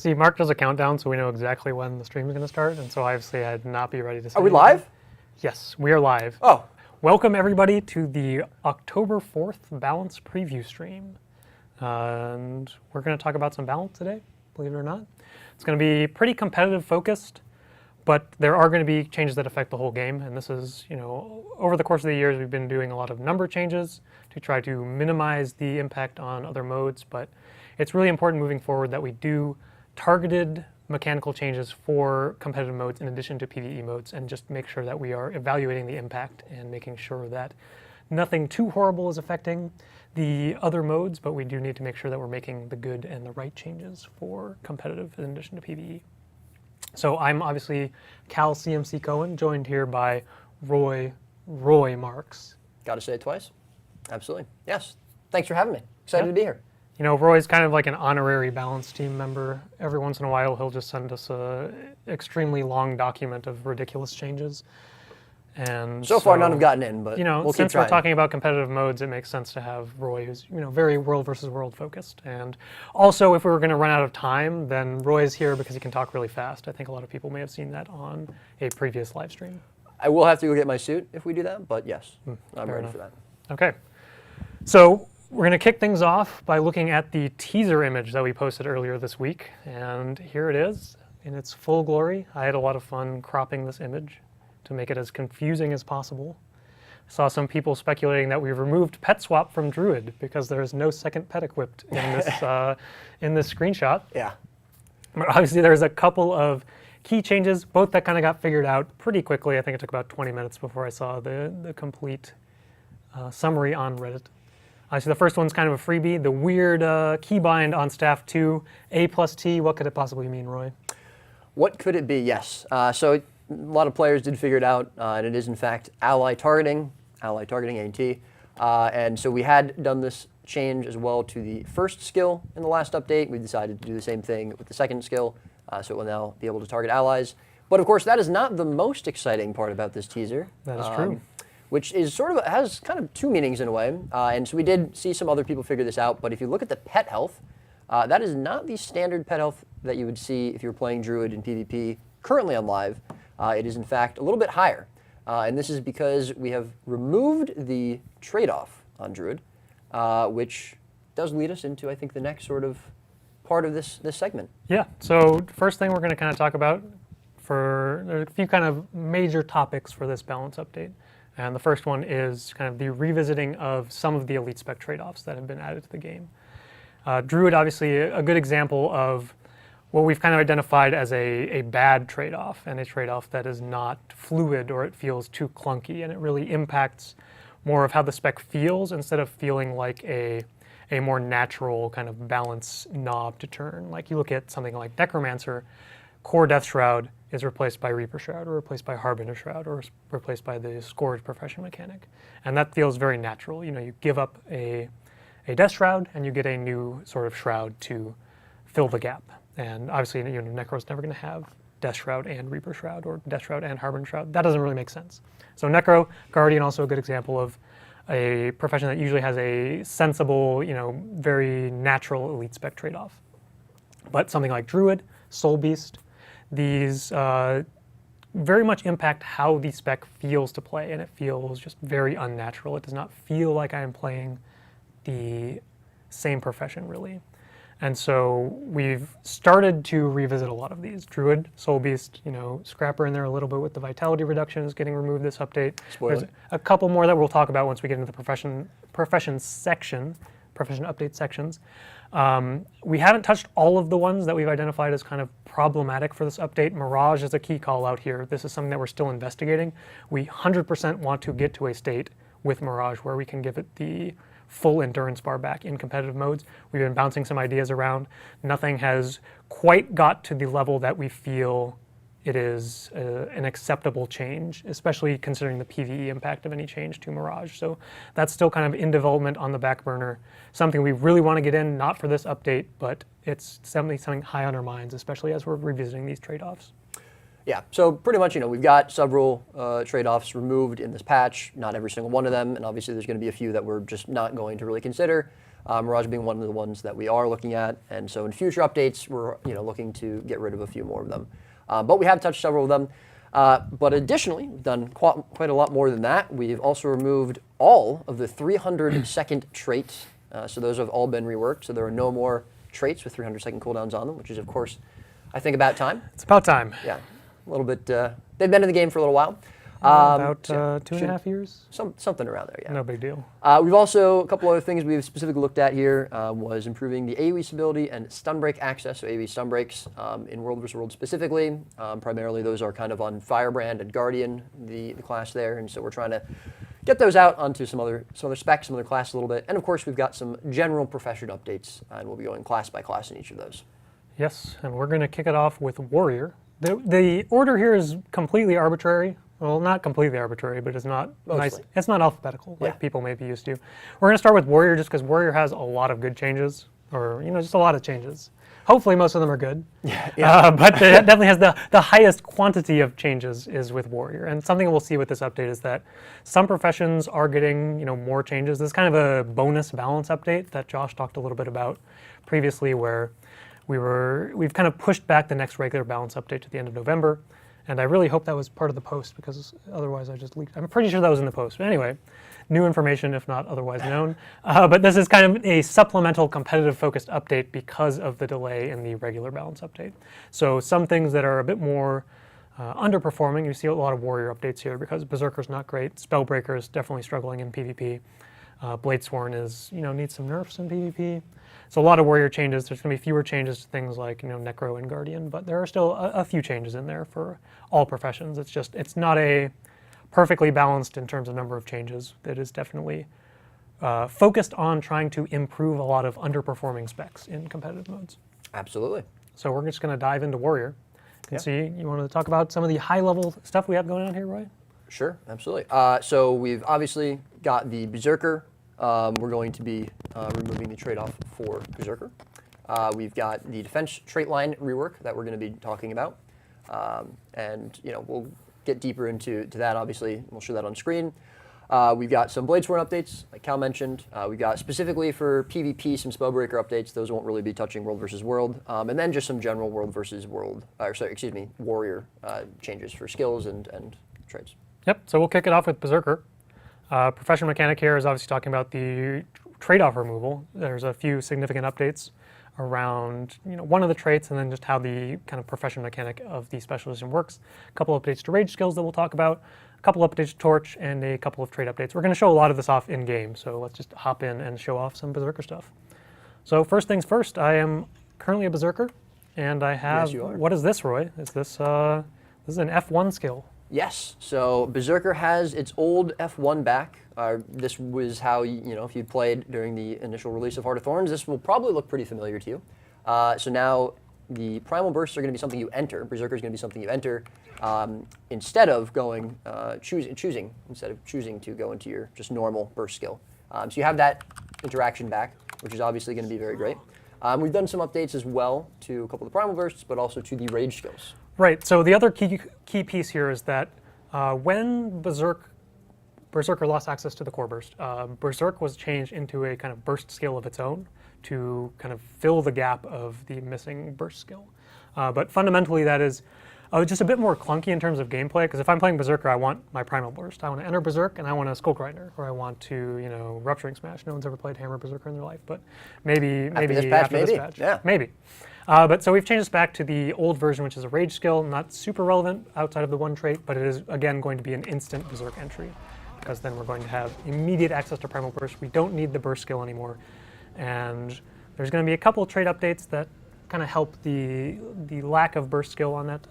See, Mark does a countdown, so we know exactly when the stream is going to start, and so obviously I'd not be ready to say Are we anything. live? Yes, we are live. Oh. Welcome, everybody, to the October 4th Balance Preview stream. And we're going to talk about some balance today, believe it or not. It's going to be pretty competitive focused, but there are going to be changes that affect the whole game, and this is, over the course of the years, we've been doing a lot of number changes to try to minimize the impact on other modes, but it's really important moving forward that we do targeted mechanical changes for competitive modes in addition to PvE modes, and just make sure that we are evaluating the impact and making sure that nothing too horrible is affecting the other modes, but we do need to make sure that we're making the good and the right changes for competitive in addition to PvE. So I'm obviously Cal CMC Cohen, joined here by Roy Marks. Got to say it twice? Absolutely. Yes. Thanks for having me. Excited to be here. Roy's kind of like an honorary balance team member. Every once in a while, he'll just send us a extremely long document of ridiculous changes. And so far, none have gotten in, but we'll since keep trying. we're talking about competitive modes, it makes sense to have Roy, who's very world versus world focused. And also, if we were going to run out of time, then Roy's here because he can talk really fast. I think a lot of people may have seen that on a previous live stream. I will have to go get my suit if we do that, but yes, I'm ready for that. Okay, so we're going to kick things off by looking at the teaser image that we posted earlier this week, and here it is in its full glory. I had a lot of fun cropping this image to make it as confusing as possible. I saw some people speculating that we removed pet swap from druid because there is no second pet equipped in this in this screenshot. Yeah. But obviously there's a couple of key changes, both that kind of got figured out pretty quickly. I think it took about 20 minutes before I saw the complete summary on Reddit. So the first one's kind of a freebie. The weird keybind on staff 2, A plus T, what could it possibly mean, Roy? What could it be? Yes. So a lot of players did figure it out, and it is in fact ally targeting, A&T. And so we had done this change as well to the first skill in the last update. We decided to do the same thing with the second skill, so it will now be able to target allies. But of course, that is not the most exciting part about this teaser. That is true. Which is has kind of two meanings in a way. And so we did see some other people figure this out, but if you look at the pet health, that is not the standard pet health that you would see if you're playing Druid in PvP currently on live. It is in fact a little bit higher. And this is because we have removed the trade-off on Druid, which does lead us into, I think, the next sort of part of this segment. Yeah, so first thing we're going to kind of talk about, there are a few kind of major topics for this balance update. And the first one is kind of the revisiting of some of the elite spec trade-offs that have been added to the game. Druid, obviously, a good example of what we've kind of identified as a bad trade-off, and a trade-off that is not fluid or it feels too clunky, and it really impacts more of how the spec feels instead of feeling like a more natural kind of balance knob to turn. Like you look at something like Necromancer, core Death Shroud is replaced by Reaper Shroud, or replaced by Harbinger Shroud, or replaced by the Scourge Profession mechanic. And that feels very natural. You give up a Death Shroud, and you get a new sort of Shroud to fill the gap. And obviously, Necro's never going to have Death Shroud and Reaper Shroud, or Death Shroud and Harbinger Shroud. That doesn't really make sense. So Necro, Guardian, also a good example of a profession that usually has a sensible, very natural elite spec trade-off. But something like Druid, Soul Beast, these very much impact how the spec feels to play, and it feels just very unnatural. It does not feel like I am playing the same profession, really. And so we've started to revisit a lot of these. Druid, Soul Beast, Scrapper in there a little bit with the vitality reductions getting removed this update. Spoiler. There's a couple more that we'll talk about once we get into the profession update sections. We haven't touched all of the ones that we've identified as kind of problematic for this update. Mirage is a key call out here. This is something that we're still investigating. We 100% want to get to a state with Mirage where we can give it the full endurance bar back in competitive modes. We've been bouncing some ideas around. Nothing has quite got to the level that we feel it is an acceptable change, especially considering the PvE impact of any change to Mirage. So that's still kind of in development on the back burner. Something we really want to get in, not for this update, but it's something high on our minds, especially as we're revisiting these trade-offs. Yeah, so pretty much, we've got several trade-offs removed in this patch, not every single one of them, and obviously there's going to be a few that we're just not going to really consider. Mirage being one of the ones that we are looking at. And so in future updates, we're looking to get rid of a few more of them. But we have touched several of them. But additionally, we've done quite a lot more than that. We've also removed all of the 300-second traits. So those have all been reworked. So there are no more traits with 300-second cooldowns on them, which is, of course, I think about time. It's about time. Yeah, a little bit. They've been in the game for a little while. About 2.5 years? Something around there, yeah. No big deal. We've also, a couple other things we've specifically looked at here was improving the AoE stability and stun break access, so AoE stun breaks in World vs. World specifically. Primarily those are kind of on Firebrand and Guardian, the class there, and so we're trying to get those out onto some other specs, some other classes a little bit. And of course we've got some general profession updates, and we'll be going class by class in each of those. Yes, and we're going to kick it off with Warrior. The order here is completely arbitrary. Well, not completely arbitrary, but it's not nice. It's not alphabetical like people may be used to. We're going to start with Warrior just because Warrior has a lot of good changes, or just a lot of changes. Hopefully, most of them are good. But it definitely has the highest quantity of changes is with Warrior. And something we'll see with this update is that some professions are getting more changes. This is kind of a bonus balance update that Josh talked a little bit about previously, where we've kind of pushed back the next regular balance update to the end of November. And I really hope that was part of the post, because otherwise I just leaked. I'm pretty sure that was in the post. But anyway, new information, if not otherwise known. But this is kind of a supplemental competitive-focused update because of the delay in the regular balance update. So some things that are a bit more underperforming, you see a lot of Warrior updates here because Berserker's not great. Spellbreaker is definitely struggling in PvP. Bladesworn needs some nerfs in PvP. So a lot of Warrior changes. There's going to be fewer changes to things like Necro and Guardian, but there are still a few changes in there for all professions. It's not a perfectly balanced in terms of number of changes. It is definitely focused on trying to improve a lot of underperforming specs in competitive modes. Absolutely. So we're just going to dive into Warrior. See, you want to talk about some of the high-level stuff we have going on here, Roy? Sure, absolutely. So we've obviously got the Berserker. We're going to be removing the trade-off for Berserker. We've got the defense trait line rework that we're going to be talking about. And we'll get deeper into that, obviously. We'll show that on screen. We've got some Bladesworn updates, like Cal mentioned. We've got specifically for PvP some Spellbreaker updates. Those won't really be touching World versus World. And then just some general World versus World, Warrior changes for skills and traits. Yep, so we'll kick it off with Berserker. Profession mechanic here is obviously talking about the trade-off removal. There's a few significant updates around one of the traits, and then just how the kind of profession mechanic of the specialization works. A couple updates to rage skills that we'll talk about, a couple updates to torch, and a couple of trait updates. We're going to show a lot of this off in game, so let's just hop in and show off some Berserker stuff. So first things first, I am currently a Berserker, and I have. Yes, you are. What is this, Roy? Is this this is an F1 skill? Yes, so Berserker has its old F1 back. This was how, if you played during the initial release of Heart of Thorns, this will probably look pretty familiar to you. So now the Primal Bursts are going to be something you enter. Berserker is going to be something you enter instead of going, choosing to go into your just normal burst skill. So you have that interaction back, which is obviously going to be very great. We've done some updates as well to a couple of the Primal Bursts, but also to the rage skills. Right, so the other key piece here is that when Berserker lost access to the core burst, Berserk was changed into a kind of burst skill of its own to kind of fill the gap of the missing burst skill. But fundamentally that is just a bit more clunky in terms of gameplay, because if I'm playing Berserker, I want my Primal Burst. I want to enter Berserk and I want to Skull Grinder, or I want to, Rupturing Smash. No one's ever played Hammer Berserker in their life, but maybe after this patch. Yeah. Maybe. But so we've changed this back to the old version, which is a rage skill, not super relevant outside of the one trait, but it is, again, going to be an instant Berserk entry, because then we're going to have immediate access to Primal Burst. We don't need the burst skill anymore. And there's going to be a couple of trait updates that kind of help the lack of burst skill on that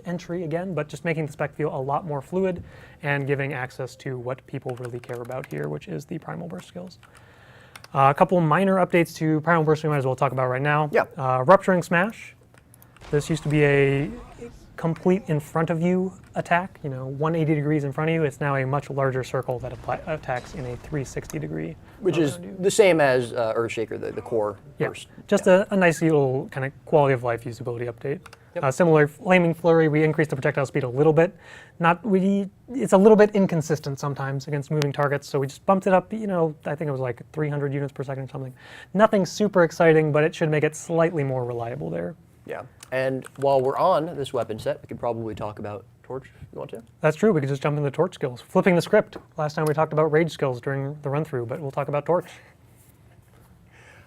entry again, but just making the spec feel a lot more fluid and giving access to what people really care about here, which is the Primal Burst skills. A couple minor updates to Primal Burst we might as well talk about right now. Yeah. Rupturing Smash. This used to be a complete in front of you attack, 180 degrees in front of you. It's now a much larger circle that attacks in a 360 degree. Which is the same as Earthshaker, the core burst. Just a nice little kind of quality of life usability update. Yep. Similar, Flaming Flurry, we increased the projectile speed a little bit. It's a little bit inconsistent sometimes against moving targets, so we just bumped it up, I think it was like 300 units per second or something. Nothing super exciting, but it should make it slightly more reliable there. Yeah, and while we're on this weapon set, we could probably talk about Torch if you want to. That's true, we could just jump into Torch skills. Flipping the script. Last time we talked about Rage skills during the run-through, but we'll talk about Torch.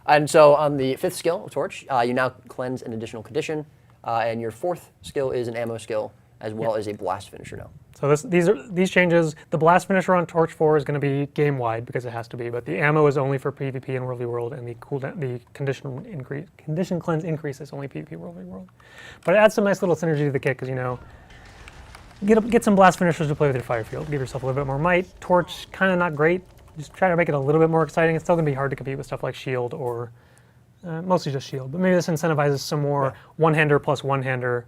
And so on the 5th skill of Torch, you now cleanse an additional condition, and your 4th skill is an ammo skill, as well as a blast finisher now. So these changes, the blast finisher on Torch 4 is going to be game-wide because it has to be, but the ammo is only for PvP and Worldly World, and the condition cleanse increase is only PvP Worldly World. But it adds some nice little synergy to the kit because, get some blast finishers to play with your fire field. Give yourself a little bit more might. Torch, kind of not great. Just try to make it a little bit more exciting. It's still going to be hard to compete with stuff like Shield or mostly just Shield. But maybe this incentivizes some more one-hander plus one-hander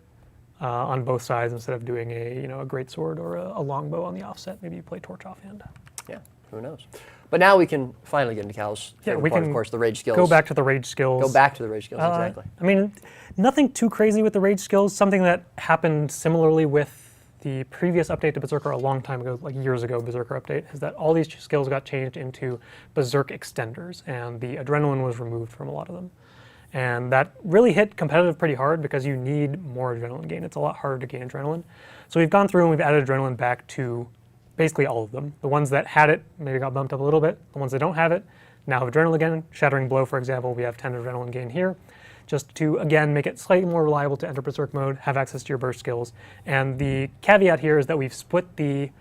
on both sides instead of doing a great sword or a longbow on the offset. Maybe you play Torch offhand. Yeah, who knows? But now we can finally get into Cal's favorite part, of course, the Rage skills. Go back to the Rage skills. Go back to the Rage skills, exactly. I mean, nothing too crazy with the Rage skills. Something that happened similarly with the previous update to Berserker a long time ago, like years ago, Berserker update, is that all these skills got changed into Berserk extenders, and the adrenaline was removed from a lot of them. And that really hit competitive pretty hard because you need more adrenaline gain. It's a lot harder to gain adrenaline. So we've gone through and we've added adrenaline back to basically all of them. The ones that had it maybe got bumped up a little bit. The ones that don't have it now have adrenaline again. Shattering Blow, for example, we have 10 adrenaline gain here, just to, again, make it slightly more reliable to enter Berserk mode, have access to your burst skills. And the caveat here is that we've split the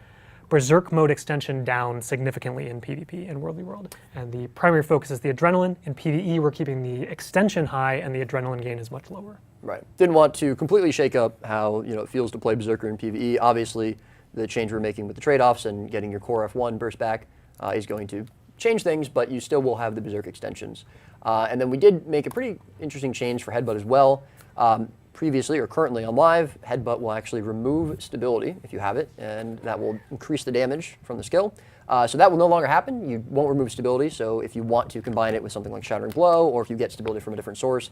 Berserk mode extension down significantly in PvP and Worldly World. And the primary focus is the adrenaline. In PvE, we're keeping the extension high and the adrenaline gain is much lower. Right. Didn't want to completely shake up how it feels to play Berserker in PvE. Obviously, the change we're making with the trade-offs and getting your core F1 burst back is going to change things, but you still will have the Berserk extensions. And then we did make a pretty interesting change for Headbutt as well. Previously or currently on live, Headbutt will actually remove stability if you have it, and that will increase the damage from the skill. So that will no longer happen. You won't remove stability, so if you want to combine it with something like Shattering Blow, or if you get stability from a different source,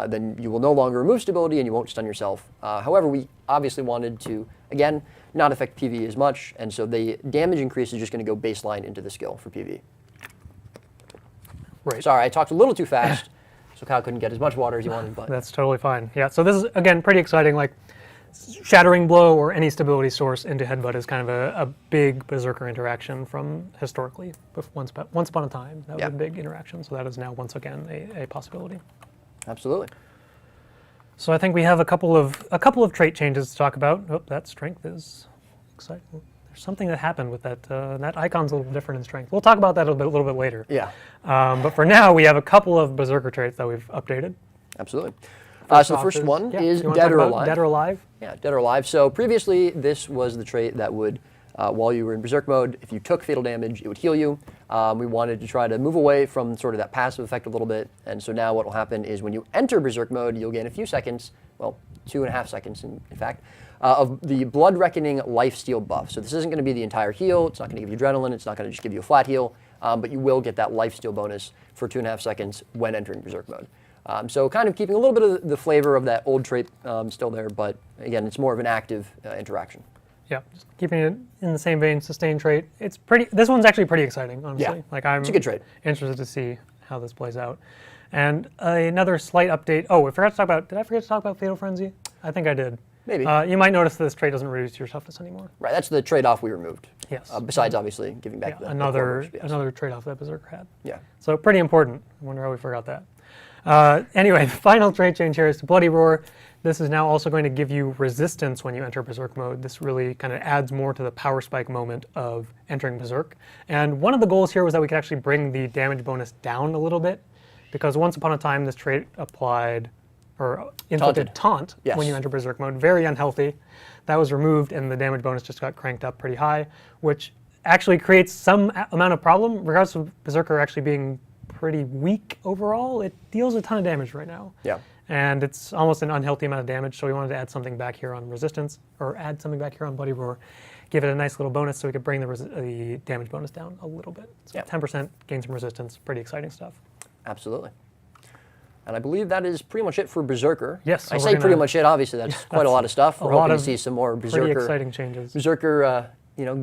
then you will no longer remove stability and you won't stun yourself. However, we obviously wanted to, again, not affect PvE as much, and so the damage increase is just going to go baseline into the skill for PvE. Right. Sorry, I talked a little too fast, so Kyle couldn't get as much water as he wanted. But that's totally fine. Yeah, so this is, again, pretty exciting. Like, Shattering Blow or any stability source into Headbutt is kind of a big Berserker interaction from historically. Once upon a time, that was a big interaction, so that is now, once again, a possibility. Absolutely. So I think we have a couple of trait changes to talk about. Oh, that strength is exciting. There's something that happened with that. That icon's a little different in strength. We'll talk about that a little bit later. Yeah. But for now, we have a couple of Berserker traits that we've updated. Absolutely. So the first one is Dead or Alive. Dead or Alive? Yeah, Dead or Alive. So previously, this was the trait that would, while you were in Berserk mode, if you took fatal damage, it would heal you. We wanted to try to move away from sort of that passive effect a little bit. And so now what will happen is when you enter Berserk mode, you'll gain a few seconds, well, 2.5 seconds in fact, of the Blood Reckoning lifesteal buff. So this isn't going to be the entire heal. It's not going to give you adrenaline. It's not going to just give you a flat heal. But you will get that lifesteal bonus for 2.5 seconds when entering Berserk mode. So kind of keeping a little bit of the flavor of that old trait still there, but again, it's more of an active interaction. Yeah, just keeping it in the same vein, sustained trait. It's pretty. This one's actually pretty exciting, honestly. Yeah, like I'm it's a good trait. Interested to see how this plays out. And another slight update. Oh, I forgot to talk about. Did I forget to talk about Fatal Frenzy? I think I did. Maybe. You might notice that this trait doesn't reduce your toughness anymore. Right, that's the trade-off we removed. Yes. Besides, obviously, giving back another another trade-off that Berserker had. Yeah. So pretty important. I wonder how we forgot that. Anyway, the final trait change here is to Bloody Roar. This is now also going to give you resistance when you enter Berserk mode. This really kind of adds more to the power spike moment of entering Berserk. And one of the goals here was that we could actually bring the damage bonus down a little bit, because once upon a time this trait applied or inflicted taunt when you enter Berserk mode. Very unhealthy. That was removed and the damage bonus just got cranked up pretty high, which actually creates some amount of problem, regardless of Berserker actually being pretty weak overall. It deals a ton of damage right now. Yeah. And it's almost an unhealthy amount of damage, so we wanted to add something back here on resistance, or add something back here on Bloody Roar, give it a nice little bonus so we could bring the damage bonus down a little bit. So 10% gain some resistance, pretty exciting stuff. Absolutely. And I believe that is pretty much it for Berserker. Yes, so I we're say pretty gonna- much it. Obviously, that's quite a lot of stuff. We're lot hoping to of see some more Pretty Berserker, exciting changes.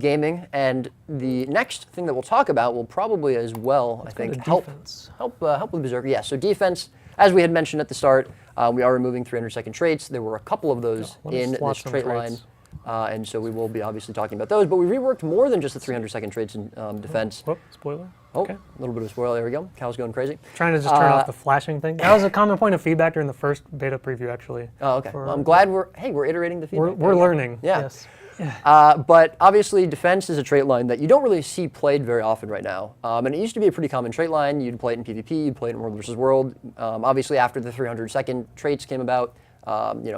gaming. And the next thing that we'll talk about will probably as well, I think, help with Berserker. Yeah. So defense, as we had mentioned at the start, we are removing 300-second traits. There were a couple of those let me in swap this some trait line. traits. And so we will be obviously talking about those. But we reworked more than just the 300-second traits in defense. Whoop, spoiler. Oh, Okay. a little bit of a spoiler. There we go. Cal's going crazy. Trying to just turn off the flashing thing. That was a common point of feedback during the first beta preview, actually. Oh, okay. Well, I'm glad we're iterating the feedback. We're learning. Yeah. Yes. But obviously, defense is a trait line that you don't really see played very often right now. And it used to be a pretty common trait line. You'd play it in PvP, you'd play it in World versus World. Obviously, after the 300-second traits came about,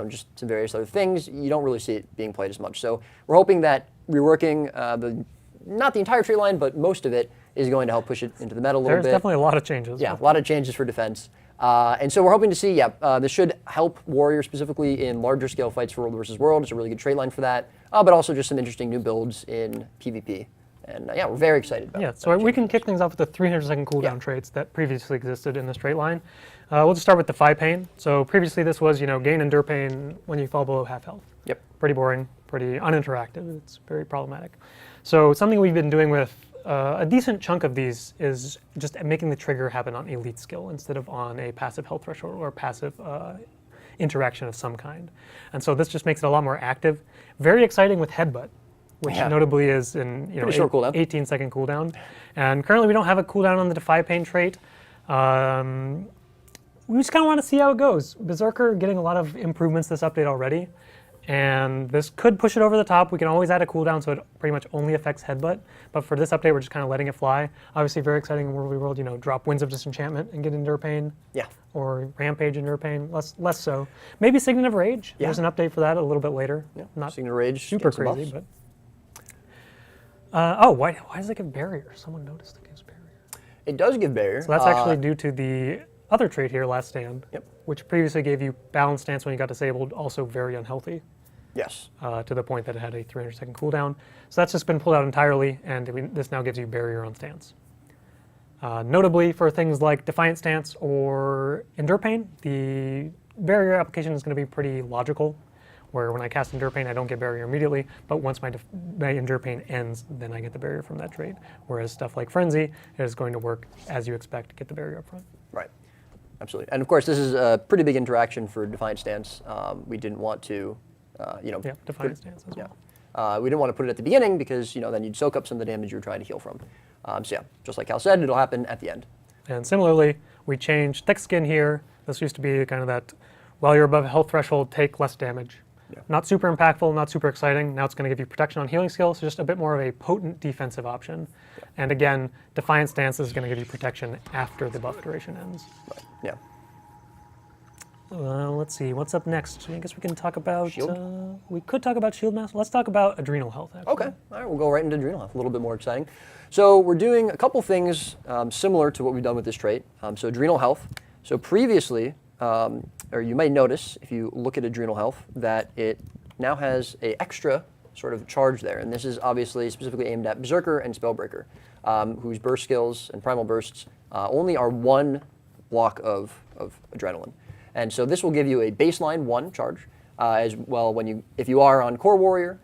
just some various other things, you don't really see it being played as much. So we're hoping that reworking not the entire trait line, but most of it is going to help push it into the meta a little There's bit. definitely a lot of changes. Yeah, a lot of changes for defense. And so we're hoping to see, this should help Warrior specifically in larger scale fights for World versus World. It's a really good trait line for that. But also just some interesting new builds in PvP. And we're very excited about it. Yeah, so we can kick things off with the 300-second cooldown traits that previously existed in this trait line. We'll just start with Defy Pain. So previously this was, gain Endure Pain when you fall below half health. Yep. Pretty boring, pretty uninteractive. It's very problematic. So something we've been doing with a decent chunk of these is just making the trigger happen on elite skill instead of on a passive health threshold or passive interaction of some kind. And so this just makes it a lot more active. Very exciting with Headbutt, which notably is in short cooldown. 18-second cooldown. And currently we don't have a cooldown on the Defy Pain trait. We just kind of want to see how it goes. Berserker getting a lot of improvements this update already. And this could push it over the top. We can always add a cooldown so it pretty much only affects Headbutt. But for this update, we're just kind of letting it fly. Obviously very exciting in World v. World, drop Winds of Disenchantment and get Endure Pain. Yeah. Or Rampage Endure Pain, less so. Maybe Signet of Rage. Yeah. There's an update for that a little bit later. Yeah. Not Signet of Rage, super some crazy, buffs. but... why does it give Barrier? Someone noticed it gives Barrier. It does give barrier. So that's actually due to the other trait here, Last Stand, Yep. which previously gave you Balanced Stance when you got disabled, also very unhealthy. Yes. To the point that it had a 300-second cooldown. So that's just been pulled out entirely, and this now gives you barrier on stance. Notably, for things like Defiant Stance or Endure Pain, the barrier application is going to be pretty logical, where when I cast Endure Pain, I don't get barrier immediately, but once my Endure Pain ends, then I get the barrier from that trait. Whereas stuff like Frenzy is going to work as you expect, get the barrier up front. Right. Absolutely. And of course, this is a pretty big interaction for Defiant Stance. We didn't want to... Defiant Stance as well. We didn't want to put it at the beginning because then you'd soak up some of the damage you were trying to heal from. Just like Cal said, it'll happen at the end. And similarly, we changed Thick Skin here. This used to be kind of that, while you're above a health threshold, take less damage. Yeah. Not super impactful, not super exciting. Now it's going to give you protection on healing skills, so just a bit more of a potent defensive option. Yeah. And again, Defiant Stance is going to give you protection after the buff duration ends. Right. Yeah. Let's see, what's up next? I guess we can talk about... Shield? We could talk about Shield Master. Let's talk about Adrenal Health, actually. Okay, all right, we'll go right into Adrenal Health, a little bit more exciting. So we're doing a couple things similar to what we've done with this trait. So Adrenal Health. So previously, or you may notice, if you look at Adrenal Health, that it now has an extra sort of charge there. And this is obviously specifically aimed at Berserker and Spellbreaker, whose burst skills and primal bursts only are one block of adrenaline. And so this will give you a baseline 1 charge. As well, if you are on Core Warrior,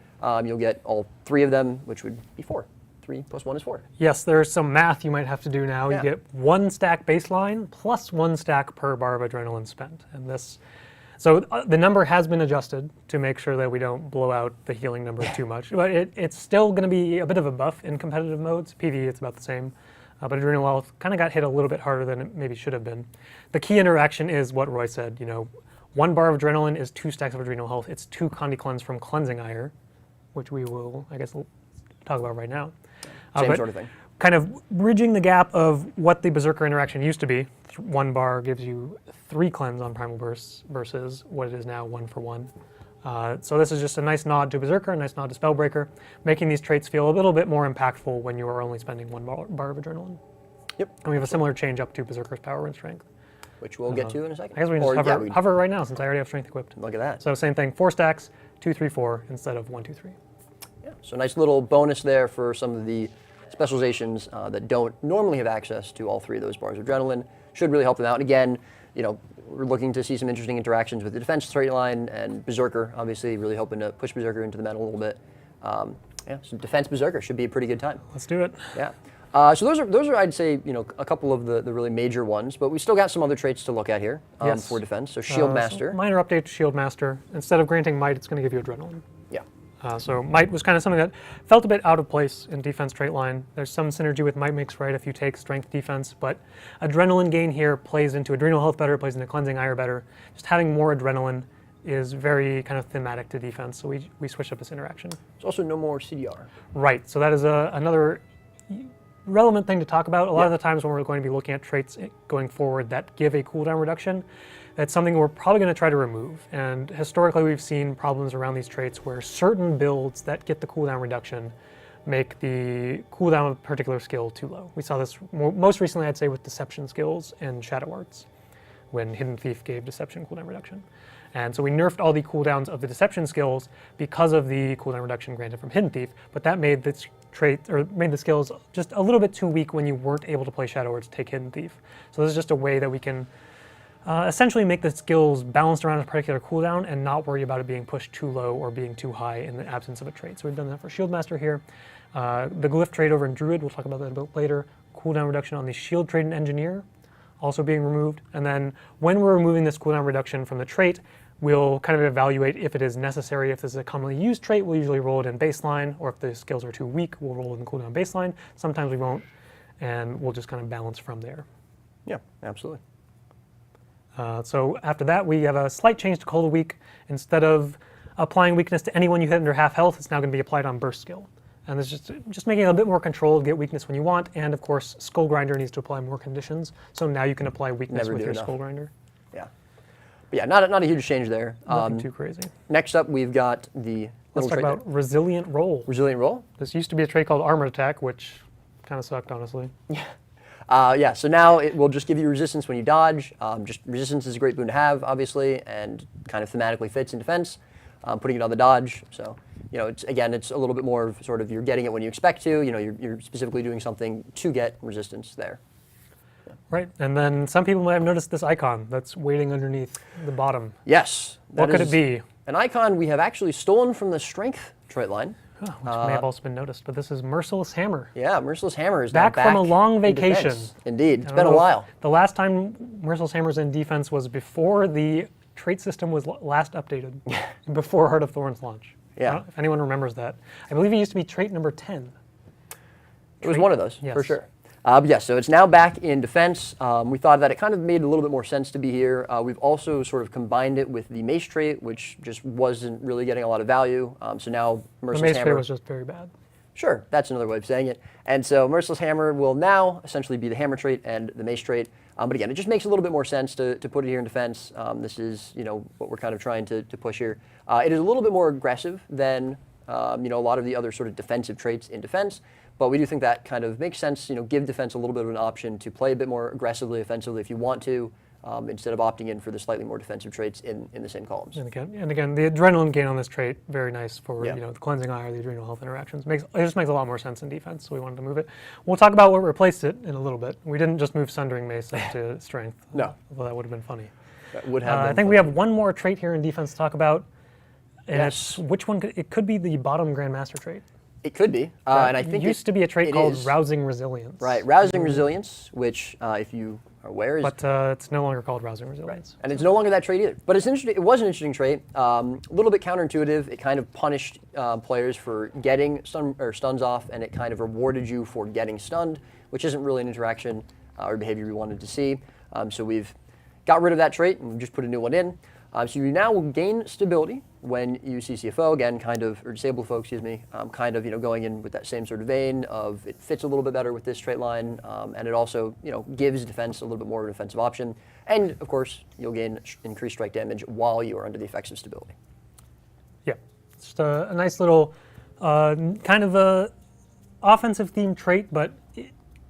you'll get all 3 of them, which would be 4. 3 plus 1 is 4. Yes, there's some math you might have to do now. Yeah. You get 1 stack baseline plus 1 stack per bar of adrenaline spent. And so the number has been adjusted to make sure that we don't blow out the healing number too much. But it's still going to be a bit of a buff in competitive modes. PvE, it's about the same. But Adrenal Health kind of got hit a little bit harder than it maybe should have been. The key interaction is what Roy said. 1 bar of adrenaline is 2 stacks of Adrenal Health. It's 2 Condi Cleanse from Cleansing Ire, which we will, I guess, talk about right now. Same sort of thing. Kind of bridging the gap of what the Berserker interaction used to be. 1 bar gives you 3 cleanse on primal bursts versus what it is now, 1 for 1. So this is just a nice nod to Berserker, a nice nod to Spellbreaker, making these traits feel a little bit more impactful when you are only spending 1 bar of adrenaline. Yep. And we have a similar change up to Berserker's power and strength. Which we'll get to in a second. I guess we can just hover right now since I already have strength equipped. Look at that. So same thing, 4 stacks, 2, 3, 4 instead of 1, 2, 3. Yeah. So nice little bonus there for some of the specializations that don't normally have access to all 3 of those bars of adrenaline. Should really help them out. And again, we're looking to see some interesting interactions with the defense trait line and Berserker, obviously, really hoping to push Berserker into the meta a little bit. Yeah, so defense Berserker should be a pretty good time. Let's do it. Yeah. So those are I'd say a couple of the really major ones, but we still got some other traits to look at here Yes. for defense. So Shield Master. Minor update to Shield Master. Instead of granting Might, it's going to give you Adrenaline. Yeah. So Might was kind of something that felt a bit out of place in defense trait line. There's some synergy with Might Makes Right if you take Strength Defense, but Adrenaline gain here plays into Adrenal Health better, plays into Cleansing Ire better. Just having more Adrenaline is very kind of thematic to defense, so we switched up this interaction. There's also no more CDR. Right, so that is another relevant thing to talk about. A lot of the times when we're going to be looking at traits going forward that give a cooldown reduction, that's something we're probably going to try to remove. And historically we've seen problems around these traits where certain builds that get the cooldown reduction make the cooldown of a particular skill too low. We saw this most recently, I'd say, with Deception skills and Shadow Arts, when Hidden Thief gave Deception cooldown reduction. And so we nerfed all the cooldowns of the Deception skills because of the cooldown reduction granted from Hidden Thief, but that made this trait, or made the skills just a little bit too weak when you weren't able to play Shadow Arts to take Hidden Thief. So this is just a way that we can essentially make the skills balanced around a particular cooldown and not worry about it being pushed too low or being too high in the absence of a trait. So we've done that for Shield Master here. The Glyph trait over in Druid, we'll talk about that a bit later. Cooldown reduction on the Shield trait and Engineer also being removed. And then when we're removing this cooldown reduction from the trait, we'll kind of evaluate if it is necessary. If this is a commonly used trait, we'll usually roll it in baseline, or if the skills are too weak, we'll roll it in cooldown baseline. Sometimes we won't, and we'll just kind of balance from there. Yeah, absolutely. So after that, we have a slight change to Call of the Week. Instead of applying weakness to anyone you hit under half health, it's now going to be applied on Burst skill. And it's just making it a bit more controlled, get weakness when you want, and of course, Skull Grinder needs to apply more conditions. So now you can apply weakness with your Skull Grinder. Yeah. But yeah, not a huge change there. Nothing too crazy. Next up, we've got the Let's talk about Resilient Roll. Resilient Roll? This used to be a trait called Armored Attack, which kind of sucked, honestly. Yeah, so now it will just give you resistance when you dodge. Just resistance is a great boon to have, obviously, and kind of thematically fits in defense. Putting it on the dodge, so it's a little bit more of sort of you're getting it when you expect to. You're specifically doing something to get resistance there. Yeah. Right, and then some people might have noticed this icon that's waiting underneath the bottom. Yes. What could it be? An icon we have actually stolen from the Strength trait line. Which may have also been noticed, but this is Merciless Hammer. Yeah, Merciless Hammer is back now from a long vacation. Indeed, it's been a while. The last time Merciless Hammer's in defense was before the trait system was last updated, before Heart of Thorns launch. Yeah. If anyone remembers that. I believe it used to be trait number 10. It was one of those, yes. For sure. Yes, so it's now back in defense. We thought that it kind of made a little bit more sense to be here. We've also sort of combined it with the Mace trait, which just wasn't really getting a lot of value. So now Merciless Hammer... The Mace trait was just very bad. Sure, that's another way of saying it. And so Merciless Hammer will now essentially be the Hammer trait and the Mace trait. But again, it just makes a little bit more sense to put it here in defense. This is what we're kind of trying to push here. It is a little bit more aggressive than a lot of the other sort of defensive traits in defense. But we do think that kind of makes sense, give defense a little bit of an option to play a bit more aggressively, offensively if you want to, instead of opting in for the slightly more defensive traits in the same columns. And again, the adrenaline gain on this trait, very nice for the Cleansing Eye or the Adrenal Health interactions. It just makes a lot more sense in defense, so we wanted to move it. We'll talk about what replaced it in a little bit. We didn't just move Sundering Mace up to Strength. No. Although that would have been funny. That would have been I think we have one more trait here in defense to talk about. And yes. Which one? It could be the bottom Grandmaster trait. It could be, and I think it used to be a trait called is. Rousing Resilience. Right, Rousing Resilience, which, if you are aware, is... But it's no longer called Rousing Resilience. Right. And it's no longer that trait either. But it's interesting. It was an interesting trait. A little bit counterintuitive. It kind of punished players for getting stuns off, and it kind of rewarded you for getting stunned, which isn't really an interaction or behavior we wanted to see. So we've got rid of that trait and just put a new one in. So you now will gain stability when you CCFO, again, or disable foe, excuse me, going in with that same sort of vein of it fits a little bit better with this trait line, and it also, gives defense a little bit more of an offensive option. And, of course, you'll gain increased strike damage while you are under the effects of stability. Yeah, just a nice little kind of a offensive themed trait, but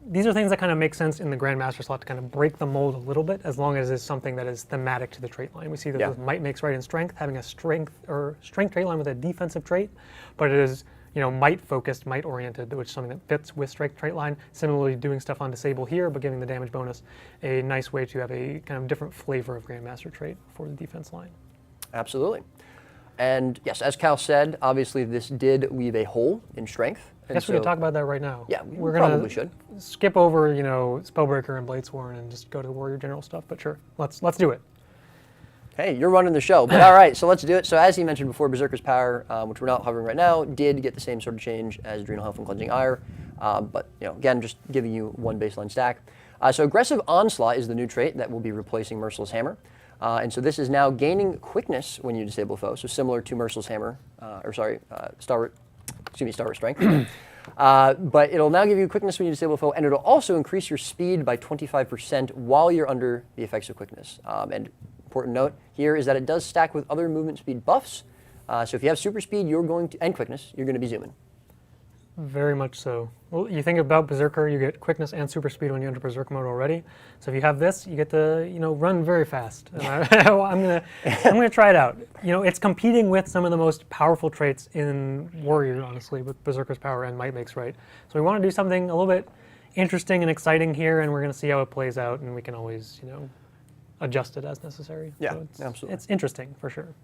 these are things that kind of make sense in the Grandmaster slot to kind of break the mold a little bit, as long as it's something that is thematic to the trait line. We see that with Might Makes Right and Strength, having a strength trait line with a defensive trait, but it is might focused, might oriented, which is something that fits with strength trait line. Similarly, doing stuff on disable here, but giving the damage bonus, a nice way to have a kind of different flavor of Grandmaster trait for the defense line. Absolutely. And yes, as Cal said, obviously this did leave a hole in strength. I guess we can talk about that right now. Yeah, we're probably should skip over, Spellbreaker and Bladesworn and just go to the Warrior General stuff. But sure, let's do it. Hey, you're running the show. But all right, so let's do it. So as he mentioned before, Berserker's Power, which we're not hovering right now, did get the same sort of change as Adrenal Health and Cleansing Ire. But again, just giving you one baseline stack. So Aggressive Onslaught is the new trait that will be replacing Merciless Hammer. And so this is now gaining quickness when you disable a foe, so similar to Merciless Hammer, Stalwart Strength. But it'll now give you quickness when you disable a foe, and it'll also increase your speed by 25% while you're under the effects of quickness. And important note here is that it does stack with other movement speed buffs. So if you have super speed, and quickness, you're going to be zooming. Very much so. Well, you think about Berserker, you get quickness and super speed when you're under Berserker mode already. So if you have this, you get to run very fast. And I'm gonna try it out. It's competing with some of the most powerful traits in Warrior, honestly, with Berserker's Power and Might Makes Right. So we want to do something a little bit interesting and exciting here, and we're gonna see how it plays out, and we can always adjust it as necessary. Yeah, so absolutely. It's interesting for sure.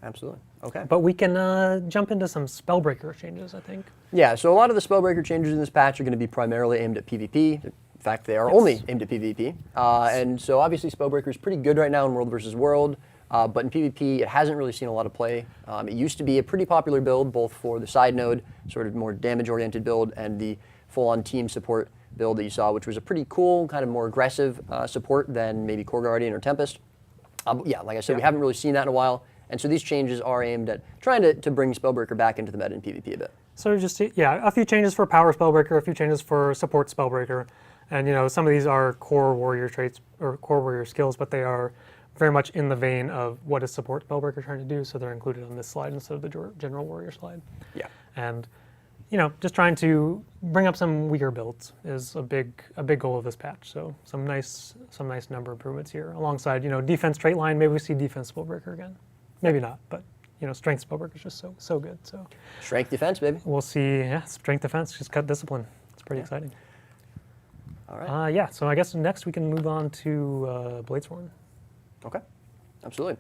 Absolutely. Okay. But we can jump into some Spellbreaker changes, I think. Yeah, so a lot of the Spellbreaker changes in this patch are going to be primarily aimed at PvP. In fact, they are only aimed at PvP. And so obviously Spellbreaker is pretty good right now in World versus World, but in PvP it hasn't really seen a lot of play. It used to be a pretty popular build, both for the side node, sort of more damage-oriented build, and the full-on team support build that you saw, which was a pretty cool, kind of more aggressive support than maybe Core Guardian or Tempest. Yeah, like I said, we haven't really seen that in a while. And so these changes are aimed at trying to bring Spellbreaker back into the meta in PvP a bit. So just, a few changes for Power Spellbreaker, a few changes for Support Spellbreaker. And, some of these are core Warrior traits or core Warrior skills, but they are very much in the vein of what is Support Spellbreaker trying to do, so they're included on this slide instead of the General Warrior slide. Yeah. And, just trying to bring up some weaker builds is a big goal of this patch. So some nice number improvements here. Alongside, defense trait line, maybe we see defense Spellbreaker again. Maybe not, but strength Spellbreaker is just so good. So strength defense, baby. We'll see. Yeah, strength defense. Just cut discipline. It's pretty exciting. All right. Yeah. So I guess next we can move on to Bladesworn. Okay. Absolutely.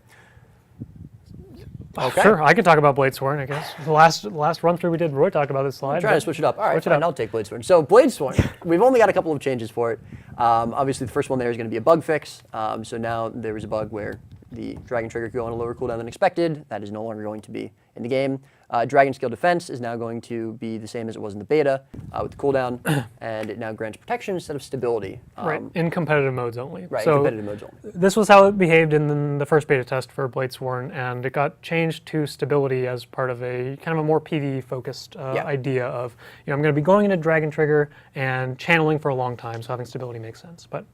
Okay. Sure. I can talk about Bladesworn. I guess the last run through we did, Roy talked about this slide. I'm trying to switch it up. All right, fine. I'll take Bladesworn. So Bladesworn, we've only got a couple of changes for it. Obviously, the first one there is going to be a bug fix. So now there is a bug where the Dragon Trigger could go on a lower cooldown than expected. That is no longer going to be in the game. Dragon Skill Defense is now going to be the same as it was in the beta with the cooldown, and it now grants protection instead of stability. Right, in competitive modes only. Right, so in competitive modes only. This was how it behaved in the first beta test for Bladesworn, and it got changed to stability as part of a kind of a more PvE-focused idea of, I'm going to be going into Dragon Trigger and channeling for a long time, so having stability makes sense. But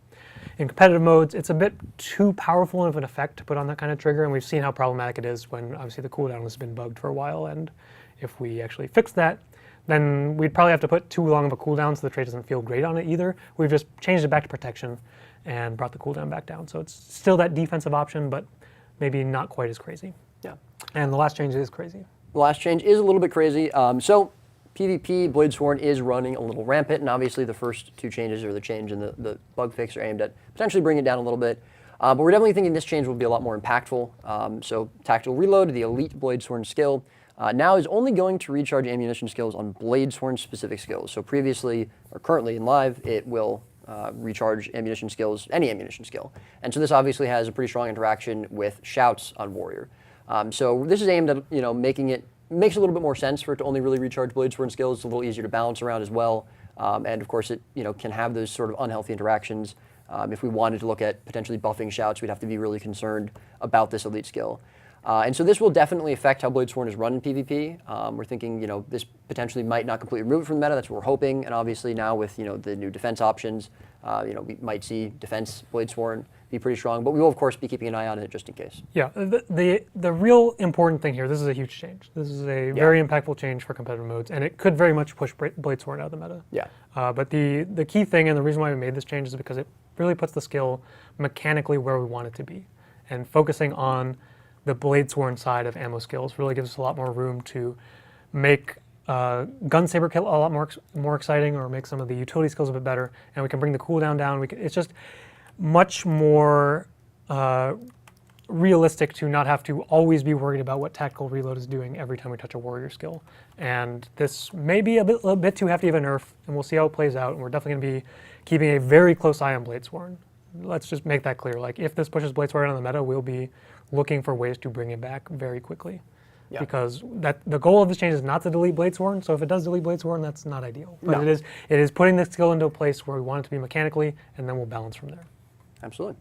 in competitive modes, it's a bit too powerful of an effect to put on that kind of trigger, and we've seen how problematic it is when obviously the cooldown has been bugged for a while, and if we actually fix that, then we'd probably have to put too long of a cooldown so the trait doesn't feel great on it either. We've just changed it back to protection and brought the cooldown back down. So it's still that defensive option, but maybe not quite as crazy. Yeah. And the last change is crazy. The last change is a little bit crazy. So PvP, Bladesworn is running a little rampant, and obviously the first two changes, or the change and the bug fix, are aimed at potentially bringing it down a little bit. But we're definitely thinking this change will be a lot more impactful. So Tactical Reload, the elite Bladesworn skill, now is only going to recharge ammunition skills on Bladesworn specific skills. So previously, or currently in live, it will recharge ammunition skills, any ammunition skill. And so this obviously has a pretty strong interaction with shouts on Warrior. So this is aimed at making it makes a little bit more sense for it to only really recharge Bladesworn skills. It's a little easier to balance around as well. And of course it can have those sort of unhealthy interactions. If we wanted to look at potentially buffing shouts, we'd have to be really concerned about this elite skill. And so this will definitely affect how Bladesworn is run in PvP. We're thinking, this potentially might not completely remove it from the meta. That's what we're hoping. And obviously now with, the new defense options, we might see defense Bladesworn be pretty strong. But we will, of course, be keeping an eye on it just in case. Yeah, the real important thing here, this is a huge change. This is a very impactful change for competitive modes, and it could very much push Bladesworn out of the meta. Yeah. But the key thing, and the reason why we made this change, is because it really puts the skill mechanically where we want it to be. And focusing on the Bladesworn side of ammo skills really gives us a lot more room to make gun saber kill a lot more exciting, or make some of the utility skills a bit better, and we can bring the cooldown down. It's just much more realistic to not have to always be worried about what tactical reload is doing every time we touch a warrior skill. And this may be a bit too hefty of a nerf, and we'll see how it plays out. And we're definitely going to be keeping a very close eye on Bladesworn. Let's just make that clear. Like, if this pushes Bladesworn on the meta, we'll be looking for ways to bring it back very quickly. Yeah. Because the goal of this change is not to delete Bladesworn, so if it does delete Bladesworn, that's not ideal. But no. It is putting the skill into a place where we want it to be mechanically, and then we'll balance from there. Absolutely.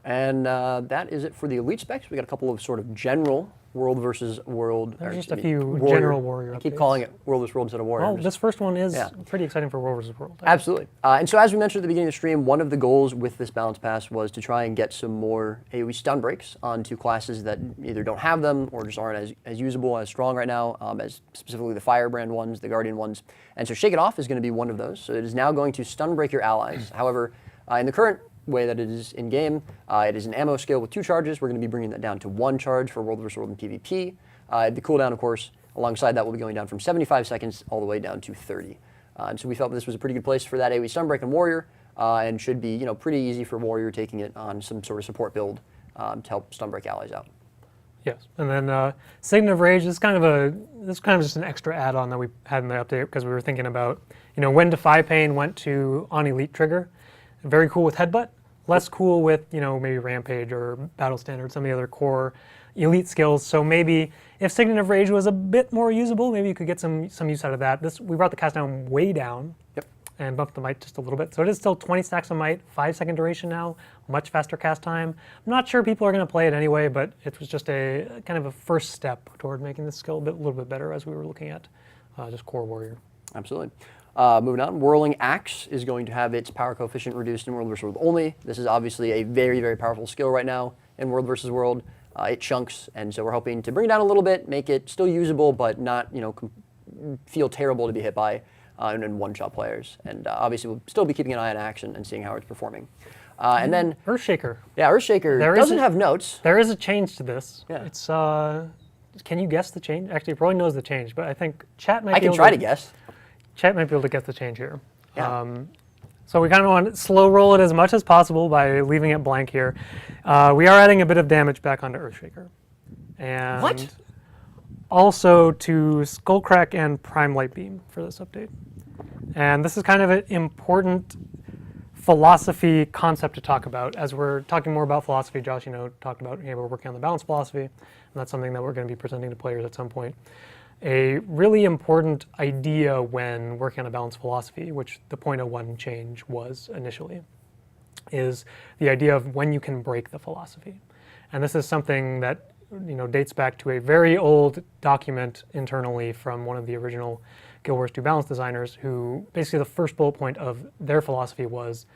And that is it for the elite specs. We got a couple of sort of general world versus world. There's just a few general warrior updates. I keep calling it world versus world instead of warrior. Well, this first one is pretty exciting for world versus world. Absolutely. And so as we mentioned at the beginning of the stream, one of the goals with this balance pass was to try and get some more AoE stun breaks onto classes that either don't have them or just aren't as usable, as strong right now, as specifically the Firebrand ones, the Guardian ones. And so Shake It Off is going to be one of those. So it is now going to stun break your allies. However, in the current way that it is in game, it is an ammo skill with 2 charges. We're going to be bringing that down to 1 charge for world versus world and PvP. The cooldown, of course, alongside that will be going down from 75 seconds all the way down to 30. And so we felt this was a pretty good place for that AoE stun break on warrior, and should be pretty easy for warrior taking it on some sort of support build to help stun break allies out. Yes, and then Signet of Rage is kind of just an extra add-on that we had in the update, because we were thinking about when Defy Pain went to on Elite Trigger. Very cool with Headbutt, less cool with maybe Rampage or Battle Standard, some of the other core elite skills. So maybe if Signet of Rage was a bit more usable, maybe you could get some use out of that. We brought the cast down way down. Yep. And bumped the might just a little bit. So it is still 20 stacks of might, 5-second duration now, much faster cast time. I'm not sure people are going to play it anyway, but it was just a kind of a first step toward making this skill a little bit better as we were looking at just core warrior. Absolutely. Moving on, Whirling Axe is going to have its power coefficient reduced in World vs. World only. This is obviously a very, very powerful skill right now in World vs. World. It chunks, and so we're hoping to bring it down a little bit, make it still usable, but not feel terrible to be hit by in one-shot players. And obviously we'll still be keeping an eye on action and seeing how it's performing. And then Earthshaker. Yeah, Earthshaker doesn't have notes. There is a change to this. Yeah. It's can you guess the change? Actually, Roy knows the change, but I think chat might. I can try to guess. Chat might be able to guess the change here. Yeah. So we kind of want to slow roll it as much as possible by leaving it blank here. We are adding a bit of damage back onto Earthshaker. And what? Also to Skullcrack and Prime Light Beam for this update. And this is kind of an important philosophy concept to talk about. As we're talking more about philosophy, Josh, talked about, we're working on the balance philosophy, and that's something that we're going to be presenting to players at some point. A really important idea when working on a balanced philosophy, which the 0.01 change was initially, is the idea of when you can break the philosophy. And this is something that dates back to a very old document internally from one of the original Guild Wars 2 balance designers, who basically the first bullet point of their philosophy was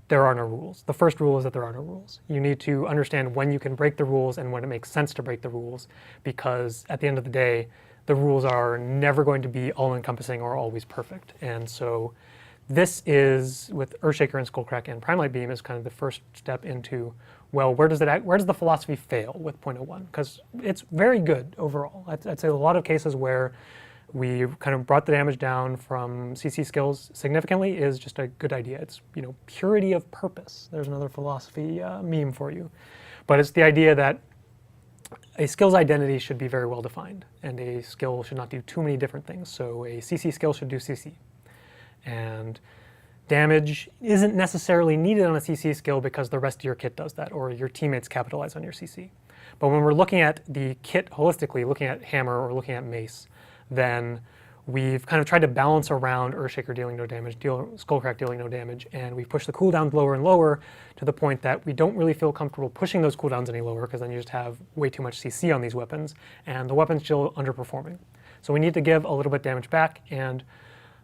there are no rules. The first rule is that there are no rules. You need to understand when you can break the rules and when it makes sense to break the rules, because at the end of the day, the rules are never going to be all-encompassing or always perfect. And so this is, with Earthshaker and Skullcrack and Prime Light Beam, is kind of the first step into, well, where does the philosophy fail with 0.01? Because it's very good overall. I'd say a lot of cases where we kind of brought the damage down from CC skills significantly is just a good idea. It's, purity of purpose. There's another philosophy meme for you. But it's the idea that a skill's identity should be very well defined, and a skill should not do too many different things. So a CC skill should do CC. And damage isn't necessarily needed on a CC skill because the rest of your kit does that, or your teammates capitalize on your CC. But when we're looking at the kit holistically, looking at Hammer or looking at Mace, then we've kind of tried to balance around Earthshaker dealing no damage, Skullcrack dealing no damage, and we've pushed the cooldowns lower and lower to the point that we don't really feel comfortable pushing those cooldowns any lower, because then you just have way too much CC on these weapons, and the weapon's still underperforming. So we need to give a little bit damage back, and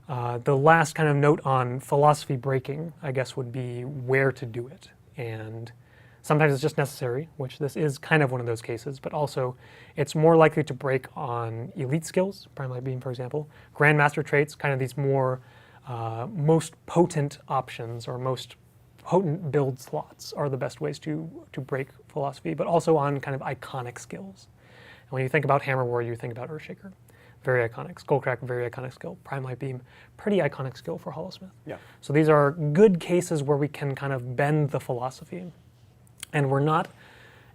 the last kind of note on philosophy breaking, I guess, would be where to do it. And sometimes it's just necessary, which this is kind of one of those cases, but also it's more likely to break on elite skills, Prime Light Beam, for example. Grandmaster traits, kind of these more most potent options or most potent build slots are the best ways to break philosophy, but also on kind of iconic skills. And when you think about Hammer War, you think about Earthshaker. very iconic. Skullcrack, very iconic skill. Prime Light Beam, pretty iconic skill for Hollow-Smith. Yeah. So these are good cases where we can kind of bend the philosophy. And we're not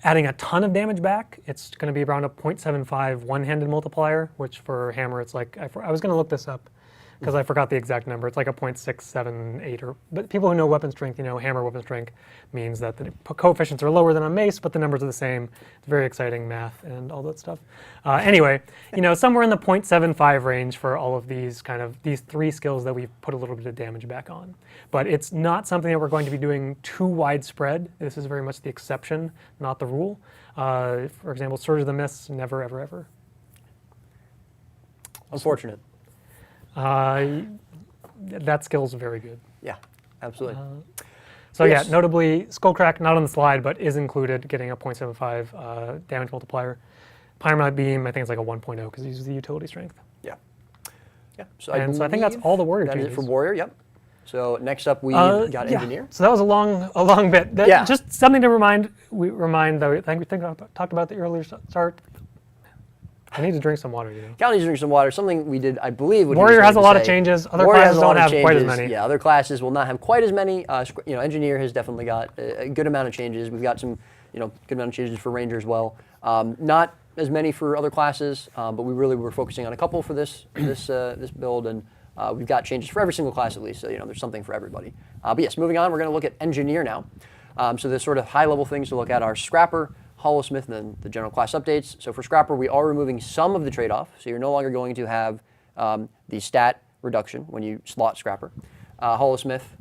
adding a ton of damage back. It's going to be around a 0.75 one-handed multiplier, which for hammer, it's like, I was going to look this up because I forgot the exact number. It's like a 0.678, but people who know weapon strength, hammer weapon strength means that the coefficients are lower than on mace, but the numbers are the same. It's very exciting math and all that stuff. Anyway, somewhere in the 0.75 range for all of these these three skills that we've put a little bit of damage back on. But it's not something that we're going to be doing too widespread. This is very much the exception, not the rule. For example, Surge of the Mists, never, ever, ever. Unfortunate. That skill's very good. Yeah, absolutely. So Yes. yeah, notably, Skullcrack, not on the slide, but is included, getting a 0.75 damage multiplier. Prime Light Beam, I think it's like a 1.0 because it uses the utility strength. Yeah. Yeah. So I think that's all the warrior that changes. is it for warrior. Yep. So next up we got Yeah. engineer. So that was a long bit. Yeah. Just something to remind that I think we talked about the earlier start. I need to drink some water, Cal needs to drink some water. Something we did, I believe. What he was Warrior going has a to lot of say. changes. Other Warrior has classes a lot don't of have quite as changes. many. Yeah, other classes will not have quite as many. Engineer has definitely got a good amount of changes. We've got some, good amount of changes for Ranger as well. Not as many for other classes, but we really were focusing on a couple for this build, and we've got changes for every single class at least. So there's something for everybody. But yes, moving on, we're going to look at engineer now. So the sort of high-level things to look at are Scrapper, Hollow-Smith, and then the general class updates. So for Scrapper, we are removing some of the trade-off. So you're no longer going to have the stat reduction when you slot Scrapper. Hollow-Smith,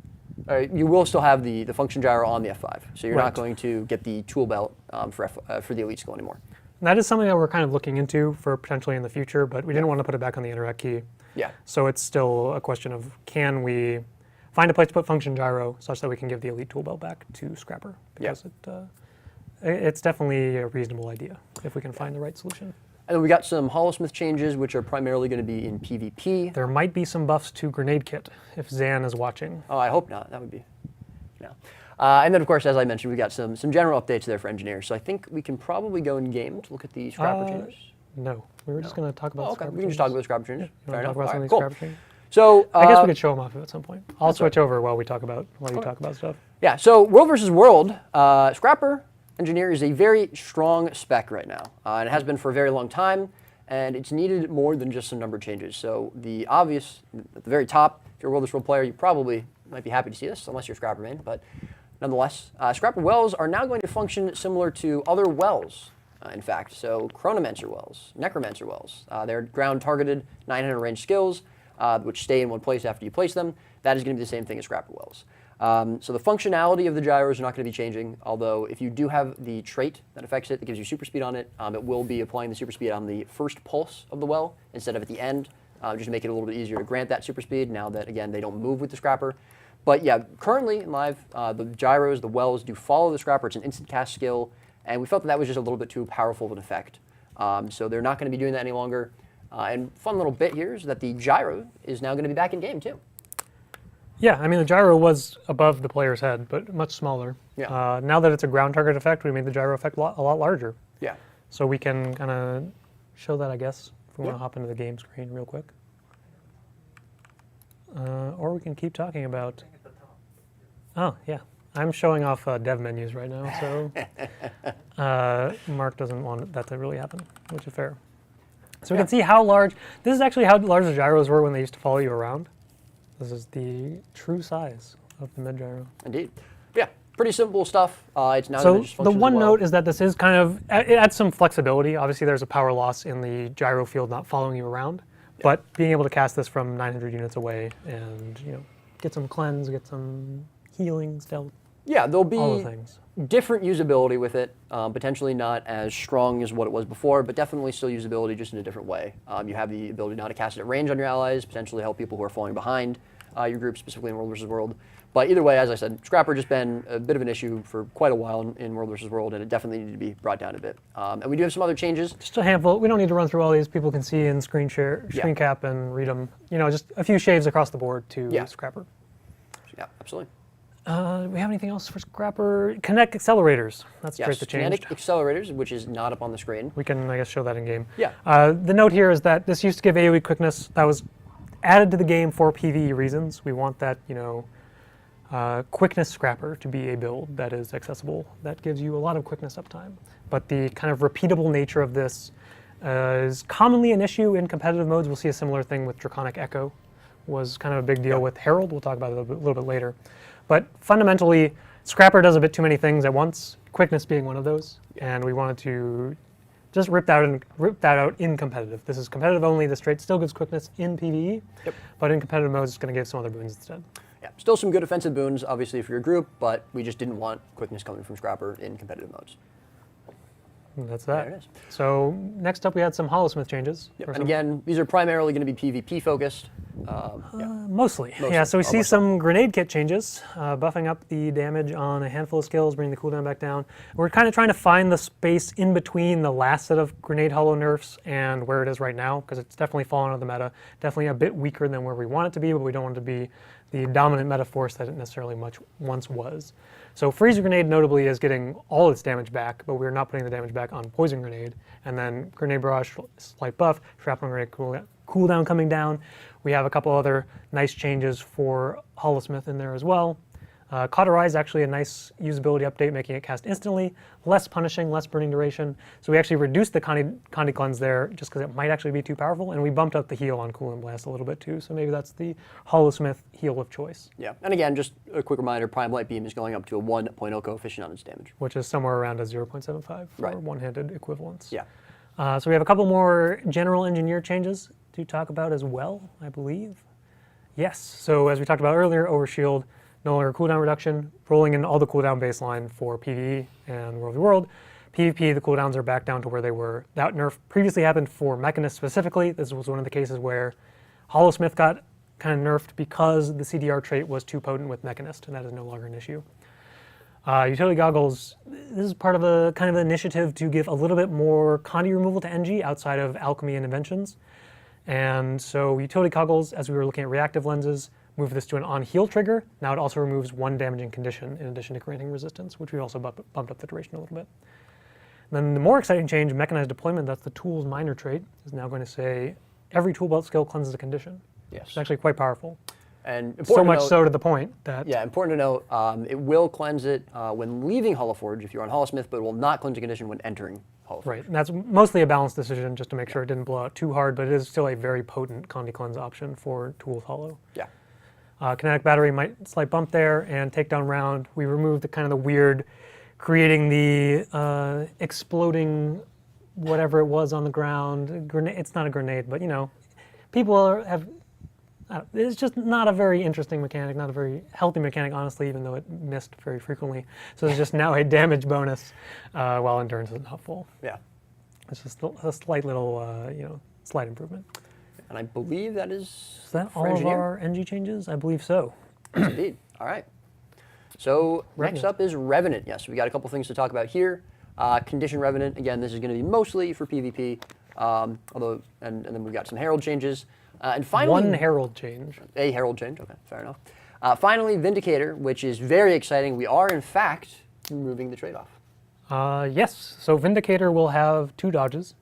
you will still have the function gyro on the F5. So you're not going to get the tool belt for the elite skill anymore. And that is something that we're kind of looking into for potentially in the future, but we didn't want to put it back on the interact key. Yeah. So it's still a question of, can we find a place to put function gyro such that we can give the elite tool belt back to Scrapper? Because it's definitely a reasonable idea if we can find the right solution. And then we got some Hollow-Smith changes, which are primarily going to be in PvP. There might be some buffs to Grenade Kit if Zan is watching. Oh, I hope not. That would be, no. And then, of course, as I mentioned, we got some general updates there for engineers. So I think we can probably go in game to look at the Scrapper changes. No, we were just going to talk about Okay, Scrapper we can just talk about the Scrapper changes. Yeah, Fair enough. talk about some All of right, these cool. Scrapper changes. So I guess we could show them off at some point. I'll switch over while we talk about stuff. Yeah, so World versus World, Scrapper Engineer is a very strong spec right now, and it has been for a very long time, and it's needed more than just some number changes. So the obvious, at the very top, if you're a World versus World player, you probably might be happy to see this, unless you're Scrapper main, but nonetheless, Scrapper wells are now going to function similar to other wells, in fact. So Chronomancer wells, Necromancer wells, they're ground targeted 900 range skills, which stay in one place after you place them. That is going to be the same thing as Scrapper wells. So the functionality of the gyros are not going to be changing, although if you do have the trait that affects it, that gives you super speed on it, it will be applying the super speed on the first pulse of the well instead of at the end, just to make it a little bit easier to grant that super speed now that, again, they don't move with the Scrapper. But yeah, currently in live, the gyros, the wells do follow the Scrapper. It's an instant cast skill, and we felt that was just a little bit too powerful of an effect. So they're not going to be doing that any longer. And fun little bit here is that the gyro is now going to be back in game too. Yeah, I mean, the gyro was above the player's head, but much smaller. Yeah. Now that it's a ground target effect, we made the gyro effect a lot larger. Yeah. So we can kind of show that, I guess, if we want to hop into the game screen real quick. Or we can keep talking about... Oh, yeah. I'm showing off dev menus right now, so Mark doesn't want that to really happen, which is fair. So we can see how large... This is actually how large the gyros were when they used to follow you around. This is the true size of the mid gyro. Indeed. Yeah, pretty simple stuff. It's now So just the one note is that this is kind of, it adds some flexibility. Obviously there's a power loss in the gyro field not following you around, but being able to cast this from 900 units away and get some cleanse, get some healing, stealth, yeah, there'll be all the things. Different usability with it, potentially not as strong as what it was before, but definitely still usability just in a different way. You have the ability now to cast it at range on your allies, potentially help people who are falling behind your group, specifically in World versus World. But either way, as I said, Scrapper just been a bit of an issue for quite a while in World versus World, and it definitely needed to be brought down a bit. And we do have some other changes. Just a handful. We don't need to run through all these. People can see in screen cap and read them. Just a few shaves across the board to Scrapper. Yeah, absolutely. Do we have anything else for Scrapper? Kinetic accelerators. That's Yes, great to change. kinetic accelerators, which is not up on the screen. We can, I guess, show that in game. Yeah. The note here is that this used to give AoE quickness. That was added to the game for PvE reasons. We want that, quickness Scrapper to be a build that is accessible, that gives you a lot of quickness uptime. But the kind of repeatable nature of this is commonly an issue in competitive modes. We'll see a similar thing with Draconic Echo, was kind of a big deal with Herald. We'll talk about it a little bit later. But fundamentally, Scrapper does a bit too many things at once, quickness being one of those, and we wanted to just rip that out in competitive. This is competitive only. This trait still gives quickness in PvE, but in competitive modes, it's going to give some other boons instead. Yeah, still some good offensive boons, obviously, for your group, but we just didn't want quickness coming from Scrapper in competitive modes. And that's that. There it is. So next up, we had some Holosmith changes. Yep. And again, these are primarily going to be PvP focused. Mostly. Yeah, so we see some grenade kit changes, buffing up the damage on a handful of skills, bringing the cooldown back down. We're kind of trying to find the space in between the last set of grenade holo nerfs and where it is right now, because it's definitely fallen out of the meta, definitely a bit weaker than where we want it to be, but we don't want it to be the dominant meta force that it necessarily once was. So Freeze Grenade notably is getting all its damage back, but we're not putting the damage back on Poison Grenade. And then Grenade Barrage, slight buff, Shrapnel Grenade cooldown coming down. We have a couple other nice changes for Holosmith in there as well. Cauterize, actually a nice usability update, making it cast instantly, less punishing, less burning duration. So we actually reduced the Condi Cleanse there just because it might actually be too powerful, and we bumped up the heal on Cool and Blast a little bit too, so maybe that's the Holosmith heal of choice. Yeah, and again, just a quick reminder, Prime Light Beam is going up to a 1.0 coefficient on its damage. Which is somewhere around a 0.75 for Right. one-handed equivalence. Yeah. So we have a couple more general engineer changes to talk about as well, I believe. Yes, so as we talked about earlier, Overshield, no longer cooldown reduction, rolling in all the cooldown baseline for PvE and World v. World. PvP, the cooldowns are back down to where they were. That nerf previously happened for Mechanist specifically. This was one of the cases where Holosmith got kind of nerfed because the CDR trait was too potent with Mechanist, and that is no longer an issue. Utility Goggles, this is part of a kind of an initiative to give a little bit more Condi removal to NG outside of Alchemy and Inventions. And so Utility Goggles, as we were looking at reactive lenses, move this to an on-heal trigger. Now it also removes one damaging condition in addition to granting resistance, which we also bumped up the duration a little bit. And then the more exciting change, Mechanized Deployment, that's the Tools minor trait, is now going to say every tool belt skill cleanses a condition. Yes. It's actually quite powerful. And So much so to the point that... Yeah, important to note, it will cleanse it when leaving Holoforge if you're on Holosmith, but it will not cleanse a condition when entering Holoforge. Right, and that's mostly a balanced decision just to make sure it didn't blow out too hard, but it is still a very potent Condi Cleanse option for Tools Holo. Yeah. Kinetic Battery might slight bump there, and Takedown Round, we removed the kind of the weird, creating the exploding whatever it was on the ground. Grenade, it's not a grenade, but people have, it's just not a very interesting mechanic, not a very healthy mechanic, honestly, even though it missed very frequently. So it's just now a damage bonus while Endurance is not full. Yeah. It's just a slight little, slight improvement. And I believe that is that for all engineer. of our NG changes? I believe so. Yes, indeed. All right. So Revenant. next up is Revenant. Yes, we got a couple things to talk about here. Condition Revenant. Again, this is going to be mostly for PvP. Although, and then we've got some Herald changes. And finally, One Herald change. A Herald change. Okay, fair enough. Finally, Vindicator, which is very exciting. We are in fact removing the trade-off. Yes, so Vindicator will have 2 dodges,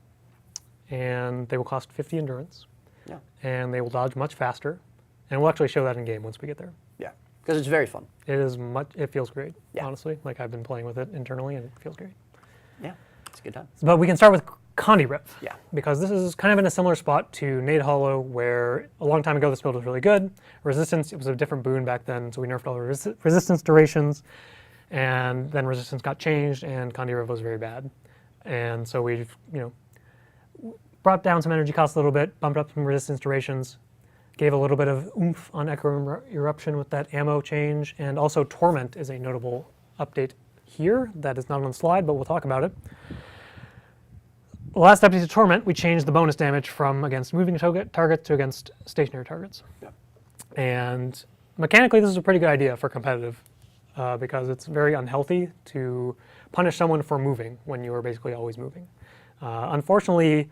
and they will cost 50 endurance. Yeah. And they will dodge much faster, and we'll actually show that in game once we get there. Yeah, because it's very fun. It feels great, Yeah. honestly. Like I've been playing with it internally, and it feels great. Yeah, it's a good time. But we can start with Condi Rep. Yeah. Because this is kind of in a similar spot to Nade Hollow, where a long time ago this build was really good. Resistance, it was a different boon back then, so we nerfed all the resistance durations, and then resistance got changed, and Condi Rep was very bad. And so we've, brought down some energy costs a little bit, bumped up some resistance durations, gave a little bit of oomph on Echo Eruption with that ammo change, and also Torment is a notable update here that is not on the slide, but we'll talk about it. The last update to Torment, we changed the bonus damage from against moving targets to against stationary targets. Yeah. And mechanically, this is a pretty good idea for competitive because it's very unhealthy to punish someone for moving when you are basically always moving. Unfortunately,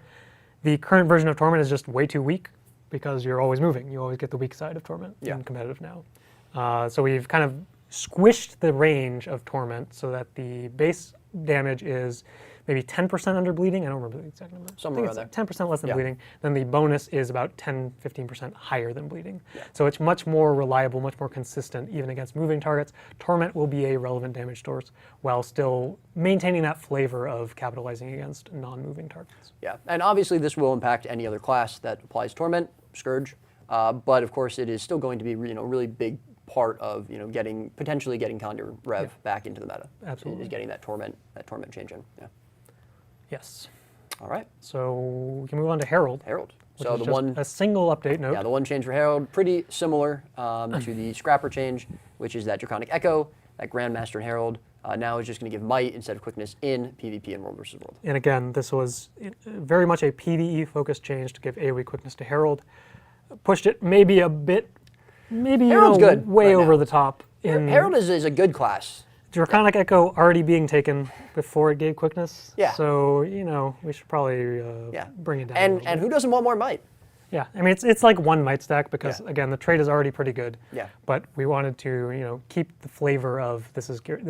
the current version of Torment is just way too weak because you're always moving. You always get the weak side of Torment in competitive now. So we've kind of squished the range of Torment so that the base damage is maybe 10% under bleeding. I don't remember the exact number. Somewhere I think around it's 10% less than bleeding. Then the bonus is about 10-15% higher than bleeding. Yeah. So it's much more reliable, much more consistent, even against moving targets. Torment will be a relevant damage source while still maintaining that flavor of capitalizing against non-moving targets. Yeah, and obviously this will impact any other class that applies Torment, Scourge, but of course it is still going to be really big part of potentially getting Conjure Rev back into the meta. Absolutely. Is getting that torment change in. Yeah. Yes. All right. So we can move on to Herald. Herald. Which So is the just one, a single update note. yeah, the one change for Herald, pretty similar to the Scrapper change, which is that Draconic Echo, that Grandmaster and Herald. Now is just going to give might instead of quickness in PvP and World versus World. And again, this was very much a PvE focused change to give AoE quickness to Herald. Pushed it maybe a bit, Herald's good way right over now. the top. Herald is a good class. Draconic Echo already being taken before it gave quickness. Yeah. So, we should probably bring it down. And who doesn't want more might? Yeah, I mean, it's like one might stack because, again, the trade is already pretty good. Yeah. But we wanted to, keep the flavor of this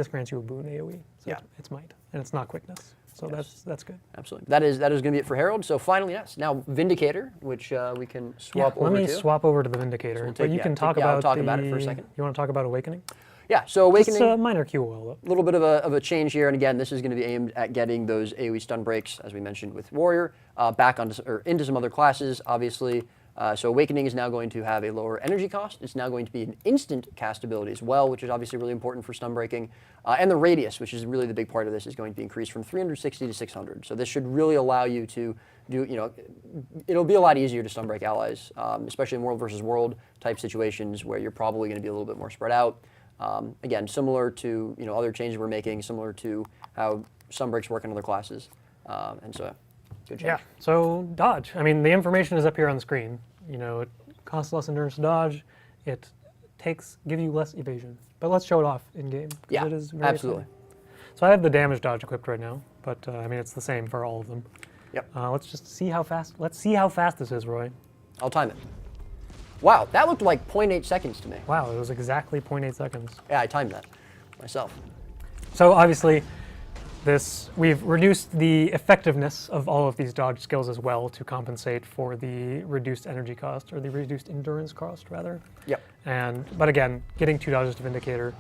grants you a boon AoE. So it's might, and it's not quickness. So that's good. Absolutely. That is going to be it for Herald. So finally, yes. Now Vindicator, which we can swap over to. Let me swap over to the Vindicator. we'll But you can talk I'll about talk about it for a second. You want to talk about Awakening? Yeah, so Awakening. Just a minor QOL, though. A little bit of a change here, and again, this is going to be aimed at getting those AoE stun breaks, as we mentioned with Warrior, back onto or into some other classes, obviously. So Awakening is now going to have a lower energy cost. It's now going to be an instant cast ability as well, which is obviously really important for stun breaking. And the radius, which is really the big part of this, is going to be increased from 360 to 600. So this should really allow you to do, it'll be a lot easier to stun break allies, especially in World versus World type situations where you're probably going to be a little bit more spread out. Again, similar to other changes we're making, similar to how stun breaks work in other classes, and so good change. Yeah. So dodge. I mean, the information is up here on the screen. It costs less endurance to dodge. It gives you less evasion. But let's show it off in game. Yeah, it is very absolutely. exciting. So I have the damage dodge equipped right now, but I mean it's the same for all of them. Yep. Let's just see how fast. Let's see how fast this is, Roy. I'll time it. Wow, that looked like 0.8 seconds to me. Wow, it was exactly 0.8 seconds. Yeah, I timed that myself. So obviously, we've reduced the effectiveness of all of these dodge skills as well to compensate for the reduced energy cost, or the reduced endurance cost, rather. Yep. But again, getting 2 dodges to Vindicator,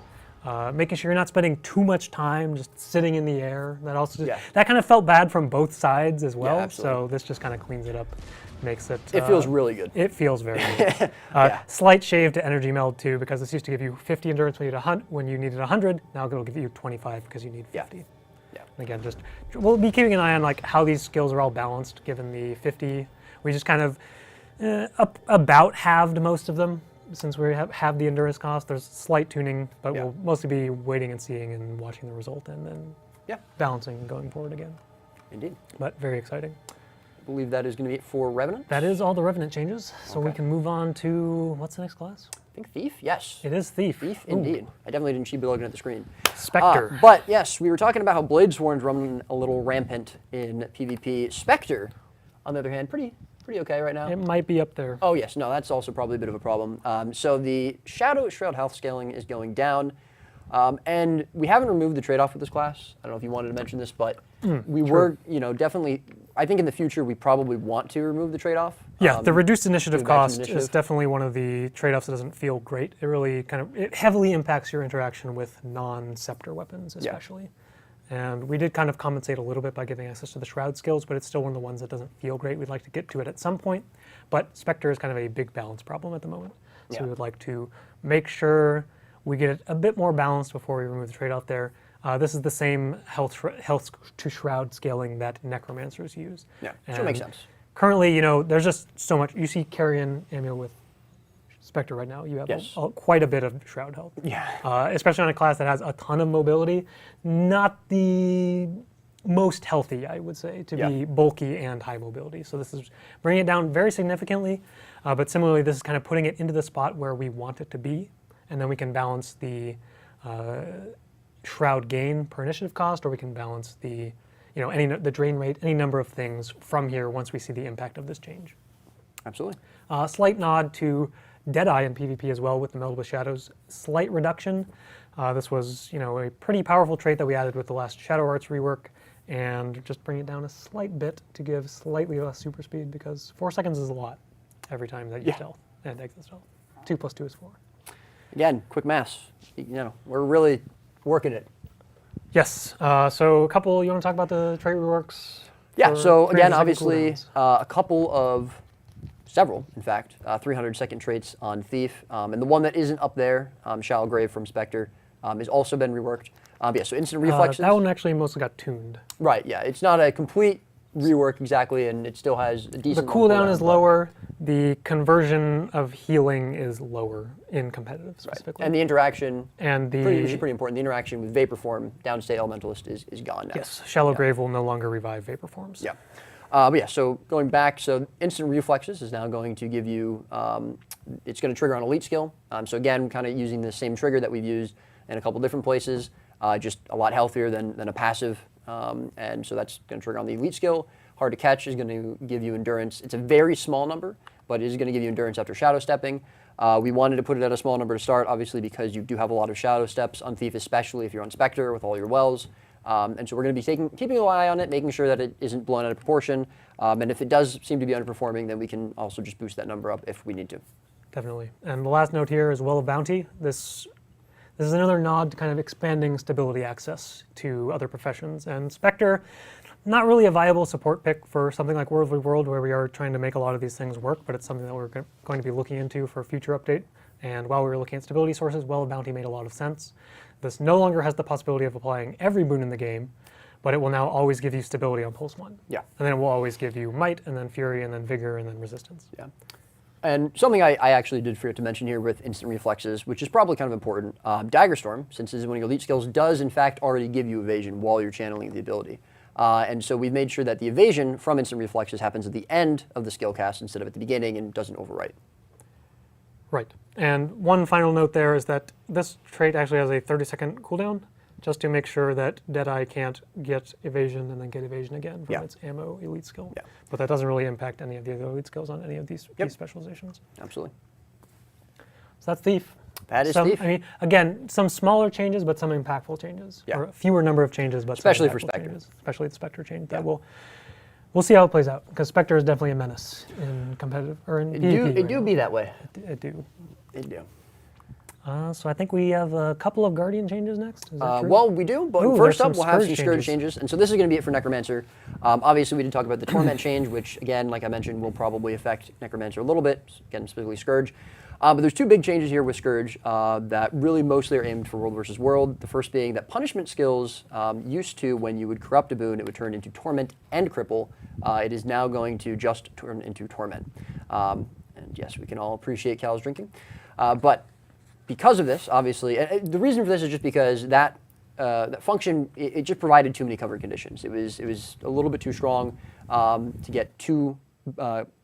making sure you're not spending too much time just sitting in the air. That also that kind of felt bad from both sides as well. Absolutely. So this just kind of cleans it up, makes it. It feels really good. It feels very good. Slight shave to energy meld too, because this used to give you 50 endurance when you needed 100. Now it'll give you 25 because you need 50. Yeah. Again, we'll be keeping an eye on how these skills are all balanced given the 50. We just kind of about halved most of them since we have the endurance cost. There's slight tuning, but we'll mostly be waiting and seeing and watching the result and then balancing going forward again. Indeed. But very exciting. I believe that is going to be it for Revenant. That is all the Revenant changes. So we can move on to, what's the next class? I think Thief, yes. It is Thief. Thief, indeed. I definitely didn't cheat looking at the screen. Spectre. But yes, we were talking about how Bladesworn's running a little rampant in PvP. Spectre, on the other hand, pretty okay right now. It might be up there. Oh yes, no, that's also probably a bit of a problem. So the Shadow Shroud health scaling is going down, and we haven't removed the trade-off with this class. I don't know if you wanted to mention this, but we were, definitely. I think in the future we probably want to remove the trade-off. Yeah, the reduced initiative cost initiative. is definitely one of the trade-offs that doesn't feel great. It really it heavily impacts your interaction with non-scepter weapons, especially. And we did kind of compensate a little bit by giving access to the Shroud skills, but it's still one of the ones that doesn't feel great. We'd like to get to it at some point, but Spectre is kind of a big balance problem at the moment. So we would like to make sure we get it a bit more balanced before we remove the trade-off there. This is the same health to Shroud scaling that Necromancers use. Yeah, sure makes sense. Currently, there's just so much. You see Carrion Amio with Spectre right now. You have quite a bit of Shroud health. Yeah. Especially on a class that has a ton of mobility. Not the most healthy, I would say, to be bulky and high mobility. So this is bringing it down very significantly. But similarly, this is kind of putting it into the spot where we want it to be. And then we can balance the Shroud gain per initiative cost, or we can balance the the drain rate, any number of things from here once we see the impact of this change. Absolutely. Slight nod to Deadeye in PvP as well with the Meld with Shadows. Slight reduction. This was, a pretty powerful trait that we added with the last Shadow Arts rework, and just bring it down a slight bit to give slightly less super speed, because 4 seconds is a lot every time that you stealth and exit stealth. 2 plus 2 is 4. Again, quick maths. We're really working it. Yes. So a couple. You want to talk about the trait reworks? Yeah. So again, 300-second obviously, cooldowns? Several, in fact, 300-second traits on Thief, and the one that isn't up there, Shallow Grave from Spectre, has also been reworked. Yeah. So instant reflexes. That one actually mostly got tuned. Right. Yeah. It's not a complete rework exactly, and it still has a decent. The cooldown is lower. The conversion of healing is lower in competitive specifically. And the interaction, and which is pretty important, the interaction with Vapor Form, Downstate Elementalist is gone now. Yes, Shallow Grave will no longer revive Vapor Forms. Yeah. But yeah, so going back, so instant reflexes is now going to give you, it's going to trigger on elite skill. So again, kind of using the same trigger that we've used in a couple different places, just a lot healthier than a passive. And so that's going to trigger on the elite skill. Hard to catch is going to give you endurance. It's a very small number, but it is going to give you endurance after shadow stepping. We wanted to put it at a small number to start, obviously, because you do have a lot of shadow steps on Thief, especially if you're on Spectre with all your wells. And so we're going to be keeping an eye on it, making sure that it isn't blown out of proportion. And if it does seem to be underperforming, then we can also just boost that number up if we need to. Definitely. And the last note here is Well of Bounty. This is another nod to kind of expanding stability access to other professions. And Spectre, not really a viable support pick for something like Worldly World, where we are trying to make a lot of these things work, but it's something that we're going to be looking into for a future update. And while we were looking at stability sources, Well of Bounty made a lot of sense. This no longer has the possibility of applying every boon in the game, but it will now always give you stability on Pulse 1. Yeah. And then it will always give you Might, and then Fury, and then Vigor, and then Resistance. Yeah. And something I actually did forget to mention here with instant reflexes, which is probably kind of important, Dagger Storm, since this is one of your elite skills, does in fact already give you evasion while you're channeling the ability. And so we've made sure that the evasion from instant reflexes happens at the end of the skill cast instead of at the beginning and doesn't overwrite. Right. And one final note there is that this trait actually has a 30-second cooldown, just to make sure that Deadeye can't get evasion and then get evasion again from its ammo elite skill. Yeah. But that doesn't really impact any of the other elite skills on any of these specializations. Absolutely. So that's Thief. That is Thief. I mean, again, some smaller changes, but some impactful changes. Yeah. Or a fewer number of changes, but especially some for Spectre. changes, especially the Spectre change. That we'll see how it plays out, because Spectre is definitely a menace in competitive or in PvP. It do be that way. It do. It do. So I think we have a couple of Guardian changes next. Is that true? Well, we do, but first up we'll have some Scourge changes. changes. And so this is going to be it for Necromancer. Obviously, we did talk about the Torment change, which, again, like I mentioned, will probably affect Necromancer a little bit, again, specifically Scourge. But there's two big changes here with Scourge that really mostly are aimed for World versus World. The first being that punishment skills used to, when you would corrupt a boon, it would turn into Torment and Cripple. It is now going to just turn into Torment. And yes, we can all appreciate Cal's drinking. But because of this, obviously, and the reason for this is just because that function, it just provided too many covered conditions. It was a little bit too strong to get two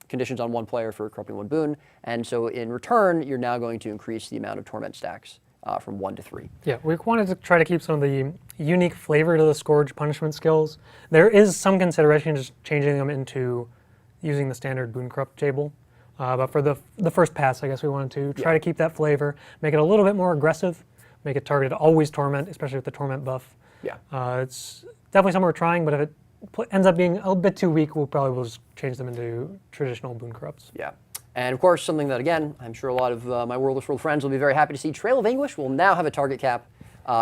conditions on one player for corrupting one boon, and so in return, you're now going to increase the amount of torment stacks from 1 to 3. Yeah, we wanted to try to keep some of the unique flavor to the Scourge punishment skills. There is some consideration just changing them into using the standard boon corrupt table. But for the first pass, I guess we wanted to try to keep that flavor, make it a little bit more aggressive, make it targeted always Torment, especially with the Torment buff. Yeah. It's definitely something we're trying, but if it ends up being a bit too weak, we'll probably just change them into traditional boon corrupts. Yeah. And of course, something that, again, I'm sure a lot of my World of World friends will be very happy to see, Trail of Anguish will now have a target cap.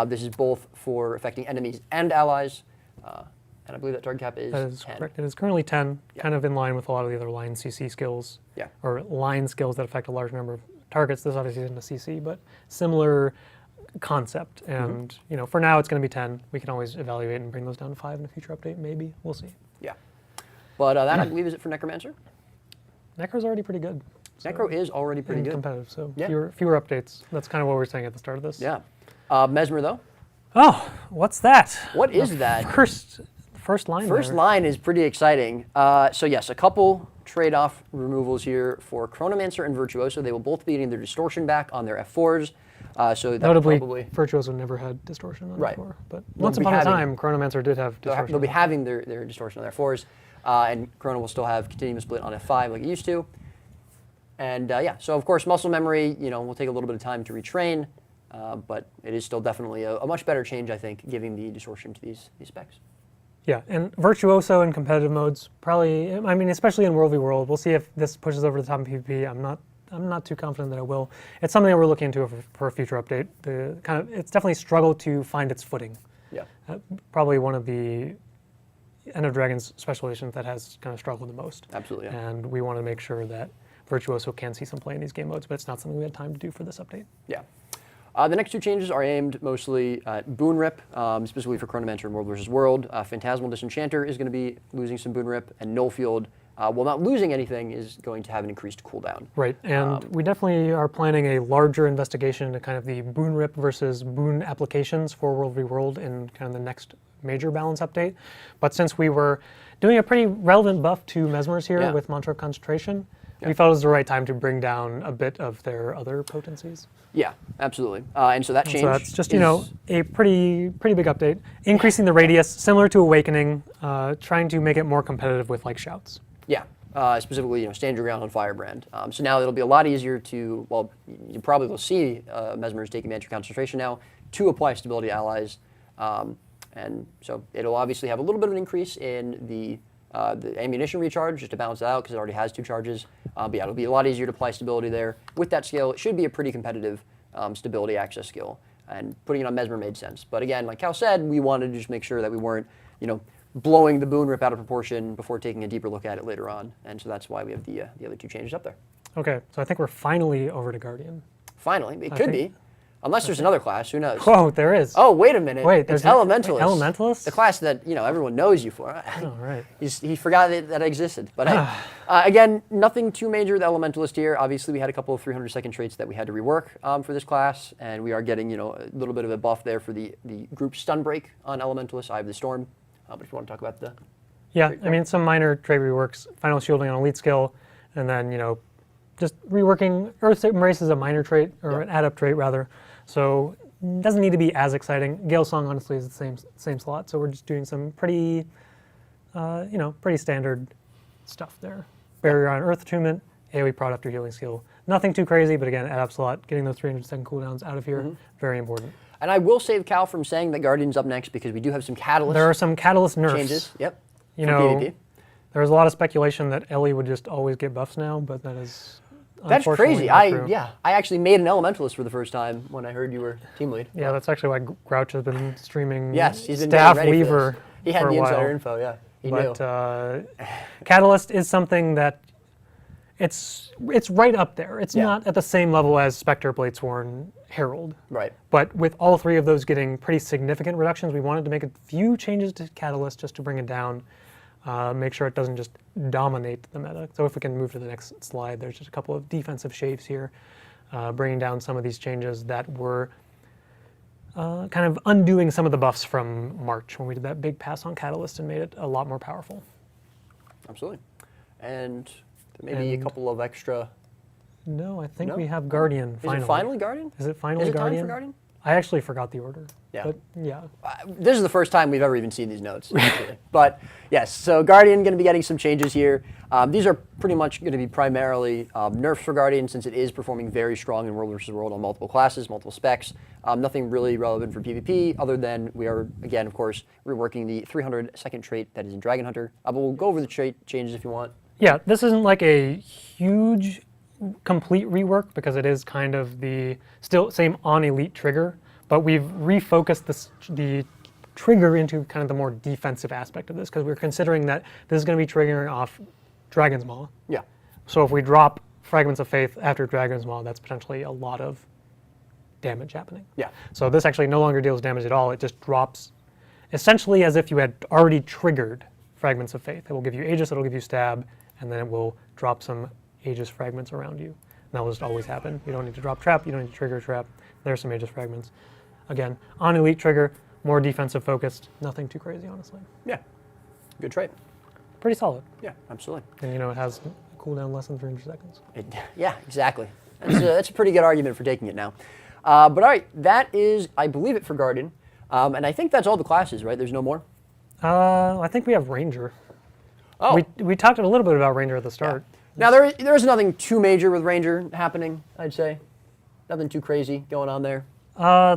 This is both for affecting enemies and allies. And I believe that target cap is 10. That is correct. It is currently 10, kind of in line with a lot of the other line CC skills, or line skills that affect a large number of targets. This obviously isn't a CC, but similar concept. And for now, it's going to be 10. We can always evaluate and bring those down to 5 in a future update, maybe. We'll see. Yeah. But that, I believe, is it for Necromancer. Necro's already pretty good. Necro is already pretty good. Competitive, so fewer updates. That's kind of what we were saying at the start of this. Yeah. Mesmer, though? Oh, what's that? What is that? First line. First line is pretty exciting. So yes, a couple trade-off removals here for Chronomancer and Virtuoso. They will both be getting their distortion back on their F4s. So that notably, probably Virtuoso never had distortion on F4. But once upon a time, Chronomancer did have distortion. They'll be having their distortion on their F4s. And Chrono will still have continuous split on F5 like it used to. And so of course, muscle memory, will take a little bit of time to retrain. but it is still definitely a much better change, I think, giving the distortion to these specs. Yeah, and Virtuoso in competitive modes, probably, I mean, especially in World v. World, we'll see if this pushes over the top in PvP. I'm not too confident that it will. It's something that we're looking into for a future update. It's definitely struggled to find its footing. Yeah. Probably one of the End of Dragons special editions that has kind of struggled the most. Absolutely, yeah. And we want to make sure that Virtuoso can see some play in these game modes, but it's not something we had time to do for this update. Yeah. The next two changes are aimed mostly at Boon Rip, specifically for Necromancer in World vs. World. Phantasmal Disenchanter is going to be losing some Boon Rip, and Nullfield, while not losing anything, is going to have an increased cooldown. Right, and we definitely are planning a larger investigation into kind of the Boon Rip versus Boon applications for World v. World in kind of the next major balance update. But since we were doing a pretty relevant buff to Mesmers here with Mantra of Concentration, we felt it was the right time to bring down a bit of their other potencies. Yeah, absolutely. And so that change. So that's just, a pretty big update. Increasing the radius, similar to Awakening, trying to make it more competitive with like shouts. Yeah, specifically, stand your ground on Firebrand. So now it'll be a lot easier to, well, you probably will see Mesmers taking Mantra Concentration now to apply stability allies. And so it'll obviously have a little bit of an increase in the ammunition recharge, just to balance it out, because it already has 2 charges. But yeah, it'll be a lot easier to apply stability there. With that skill, it should be a pretty competitive stability access skill, and putting it on Mesmer made sense. But again, like Cal said, we wanted to just make sure that we weren't, blowing the Boon Rip out of proportion before taking a deeper look at it later on. And so that's why we have the other 2 changes up there. Okay, so I think we're finally over to Guardian. Finally, it could be. Unless there's another class, who knows? Whoa, there is. Oh, wait a minute. Wait, it's Elementalist. Elementalist? The class that, everyone knows you for. Oh, right. He forgot that existed. But hey, again, nothing too major with Elementalist here. Obviously, we had a couple of 300-second traits that we had to rework for this class, and we are getting, a little bit of a buff there for the group stun break on Elementalist, Eye of the Storm. But if you want to talk about the... Yeah, I mean, some minor trait reworks, final shielding on elite skill, and then, just reworking Earth Embrace is a minor trait, or an add-up trait, rather. So it doesn't need to be as exciting. Gale Song, honestly, is the same slot, so we're just doing some pretty, pretty standard stuff there. Barrier on Earth Attunement, AoE Prod after healing skill. Nothing too crazy, but again, add-up slot, getting those 300-second cooldowns out of here, very important. And I will save Cal from saying that Guardian's up next, because we do have some Catalyst There are some Catalyst nerfs. changes. Yep. PvP. There was a lot of speculation that Ellie would just always get buffs now, but that is That's crazy. not true. I actually made an Elementalist for the first time when I heard you were team lead. Yeah, that's actually why Grouch has been streaming Yes, he's been Staff getting ready for Weaver this. He had for the a while. insider info, yeah. He knew. But Catalyst is something that it's right up there. It's not at the same level as Spectre, Bladesworn, Herald. Right. But with all 3 of those getting pretty significant reductions, we wanted to make a few changes to Catalyst just to bring it down, make sure it doesn't just dominate the meta. So if we can move to the next slide, there's just a couple of defensive shaves here, bringing down some of these changes that were kind of undoing some of the buffs from March when we did that big pass on Catalyst and made it a lot more powerful. Absolutely. And maybe a couple of extra... No, I think we have Guardian finally. Is it finally Guardian? Is it finally Is it Guardian? time for Guardian? I actually forgot the order. Yeah. But yeah. This is the first time we've ever even seen these notes, actually. But yes, so Guardian going to be getting some changes here. These are pretty much going to be primarily nerfs for Guardian, since it is performing very strong in World vs. World on multiple classes, multiple specs. Nothing really relevant for PvP, other than we are, again, of course, reworking the 300-second trait that is in Dragon Hunter. But we'll go over the trait changes if you want. Yeah, this isn't like a huge complete rework, because it is kind of the still same on elite trigger, but we've refocused the trigger into kind of the more defensive aspect of this, because we're considering that this is going to be triggering off Dragon's Maw. Yeah. So if we drop Fragments of Faith after Dragon's Maw, that's potentially a lot of damage happening. Yeah. So this actually no longer deals damage at all. It just drops essentially as if you had already triggered Fragments of Faith. It will give you Aegis, it'll give you Stab, and then it will drop some Aegis fragments around you. And that will just always happen. You don't need to drop Trap, you don't need to trigger Trap. There's some Aegis fragments. Again, on elite trigger, more defensive focused. Nothing too crazy, honestly. Yeah. Good trait. Pretty solid. Yeah, absolutely. And it has a cooldown less than 300 seconds. Yeah, exactly. That's a pretty good argument for taking it now. But all right, that is, I believe, it for Guardian. And I think that's all the classes, right? There's no more? I think we have Ranger. Oh. We talked a little bit about Ranger at the start. Yeah. Now, there is nothing too major with Ranger happening, I'd say. Nothing too crazy going on there.